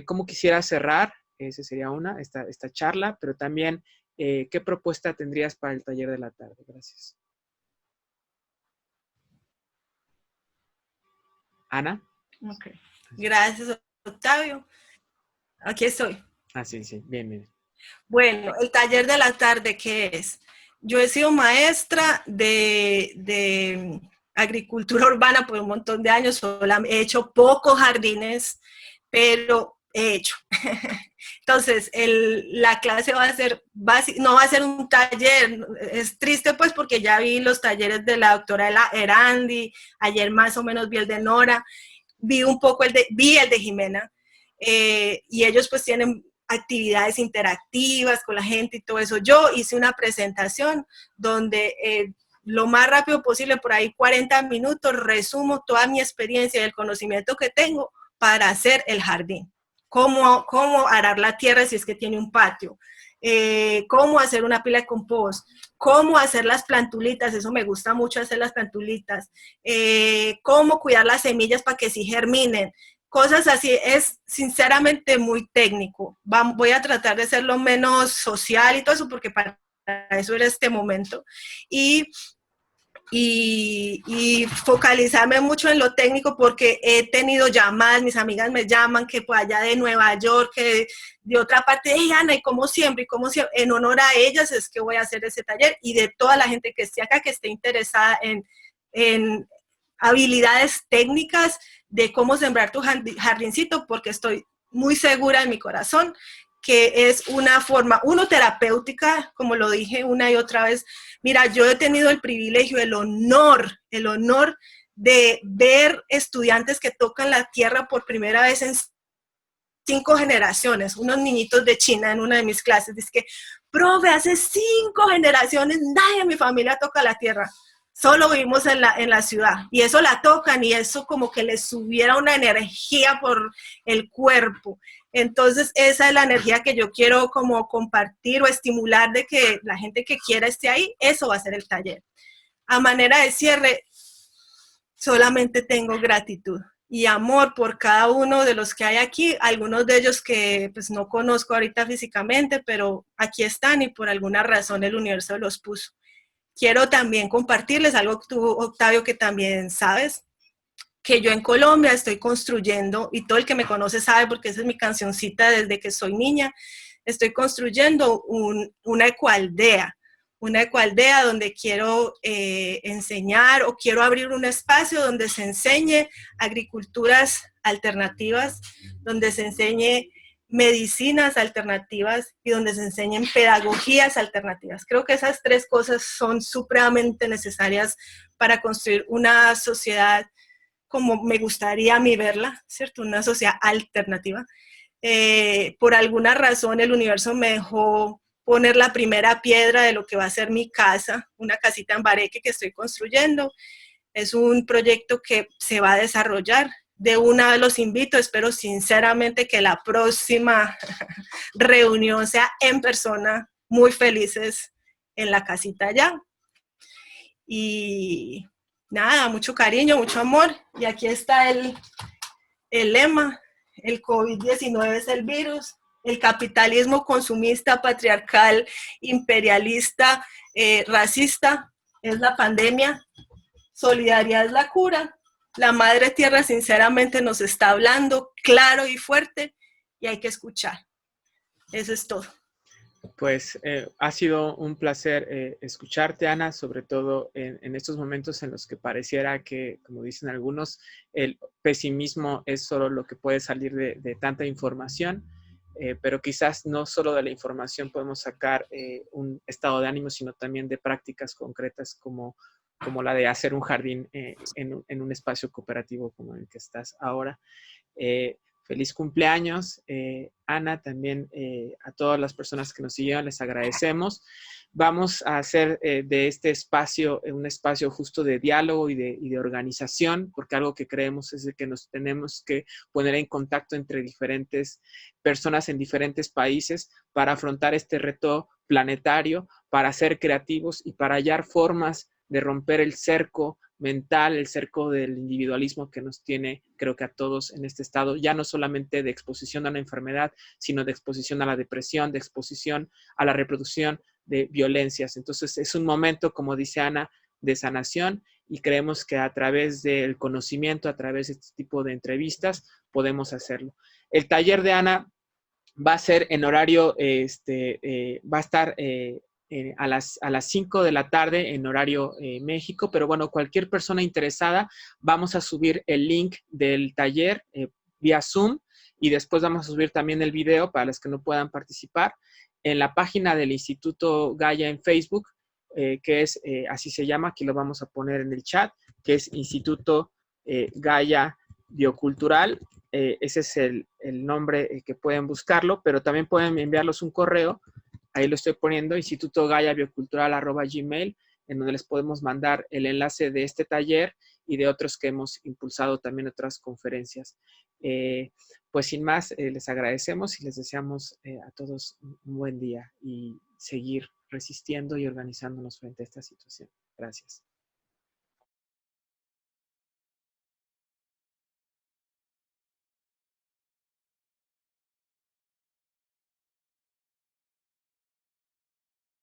¿Cómo quisiera cerrar? Esa sería esta charla, pero también, ¿qué propuesta tendrías para el taller de la tarde? Gracias. Ana. Ok. Gracias, Octavio. Aquí estoy. Sí, bien, bien. Bueno, el taller de la tarde, ¿qué es? Yo he sido maestra de agricultura urbana por un montón de años. He hecho pocos jardines, pero he hecho. Entonces, la clase va a ser, no va a ser un taller. Es triste, pues, porque ya vi los talleres de la doctora Erandi, ayer más o menos vi el de Nora, vi el de Jimena, y ellos pues tienen actividades interactivas con la gente y todo eso. Yo hice una presentación donde lo más rápido posible, por ahí 40 minutos, resumo toda mi experiencia y el conocimiento que tengo para hacer el jardín. Cómo arar la tierra si es que tiene un patio, cómo hacer una pila de compost, cómo hacer las plantulitas, eso me gusta mucho hacer las plantulitas, cómo cuidar las semillas para que sí germinen. Cosas así. Es sinceramente muy técnico. Voy a tratar de ser lo menos social y todo eso, porque para eso era este momento. Y focalizarme mucho en lo técnico, porque he tenido llamadas, mis amigas me llaman que por allá de Nueva York, que de otra parte, hey, Ana, y como siempre, en honor a ellas es que voy a hacer ese taller, y de toda la gente que esté acá, que esté interesada en habilidades técnicas de cómo sembrar tu jardincito, porque estoy muy segura en mi corazón que es una forma, terapéutica, como lo dije una y otra vez. Mira, yo he tenido el privilegio, el honor de ver estudiantes que tocan la tierra por primera vez en 5 generaciones, unos niñitos de China en una de mis clases, dice que, profe, hace 5 generaciones nadie en mi familia toca la tierra. Solo vivimos en la ciudad, y eso la tocan, y eso como que les subiera una energía por el cuerpo. Entonces, esa es la energía que yo quiero como compartir o estimular, de que la gente que quiera esté ahí. Eso va a ser el taller. A manera de cierre, solamente tengo gratitud y amor por cada uno de los que hay aquí, algunos de ellos que pues no conozco ahorita físicamente, pero aquí están, y por alguna razón el universo los puso. quiero también compartirles algo que tú, Octavio, que también sabes, que yo en Colombia estoy construyendo, y todo el que me conoce sabe porque esa es mi cancioncita desde que soy niña, estoy construyendo una ecoaldea donde quiero enseñar, o quiero abrir un espacio donde se enseñe agriculturas alternativas, donde se enseñe medicinas alternativas y donde se enseñen pedagogías alternativas. Creo que esas tres cosas son supremamente necesarias para construir una sociedad como me gustaría a mí verla, ¿cierto? Una sociedad alternativa. Por alguna razón el universo me dejó poner la primera piedra de lo que va a ser mi casa, una casita en Bareque que estoy construyendo. Es un proyecto que se va a desarrollar. De una vez los invito, espero sinceramente que la próxima reunión sea en persona, muy felices en la casita allá. Y nada, mucho cariño, mucho amor. Y aquí está el lema: el COVID-19 es el virus, el capitalismo consumista, patriarcal, imperialista, racista es la pandemia, solidaridad es la cura. La Madre Tierra sinceramente nos está hablando claro y fuerte y hay que escuchar. Eso es todo. Pues ha sido un placer escucharte, Ana, sobre todo en estos momentos en los que pareciera que, como dicen algunos, el pesimismo es solo lo que puede salir de tanta información, pero quizás no solo de la información podemos sacar un estado de ánimo, sino también de prácticas concretas como la de hacer un jardín en un espacio cooperativo como el que estás ahora. Feliz cumpleaños, Ana, también a todas las personas que nos siguieron, les agradecemos. Vamos a hacer de este espacio un espacio justo de diálogo y de organización, porque algo que creemos es de que nos tenemos que poner en contacto entre diferentes personas en diferentes países para afrontar este reto planetario, para ser creativos y para hallar formas de romper el cerco mental, el cerco del individualismo que nos tiene, creo que a todos en este estado, ya no solamente de exposición a la enfermedad, sino de exposición a la depresión, de exposición a la reproducción de violencias. Entonces es un momento, como dice Ana, de sanación, y creemos que a través del conocimiento, a través de este tipo de entrevistas, podemos hacerlo. El taller de Ana va a ser en horario, va a estar a las 5 de la tarde en horario México, pero bueno, cualquier persona interesada, vamos a subir el link del taller vía Zoom, y después vamos a subir también el video para los que no puedan participar en la página del Instituto Gaia en Facebook, que es, así se llama, aquí lo vamos a poner en el chat, que es Instituto Gaia Biocultural. Ese es el nombre que pueden buscarlo, pero también pueden enviarlos un correo. Ahí lo estoy poniendo, institutogaiabiocultural@gmail, en donde les podemos mandar el enlace de este taller y de otros que hemos impulsado, también otras conferencias. Pues sin más, les agradecemos y les deseamos a todos un buen día y seguir resistiendo y organizándonos frente a esta situación. Gracias.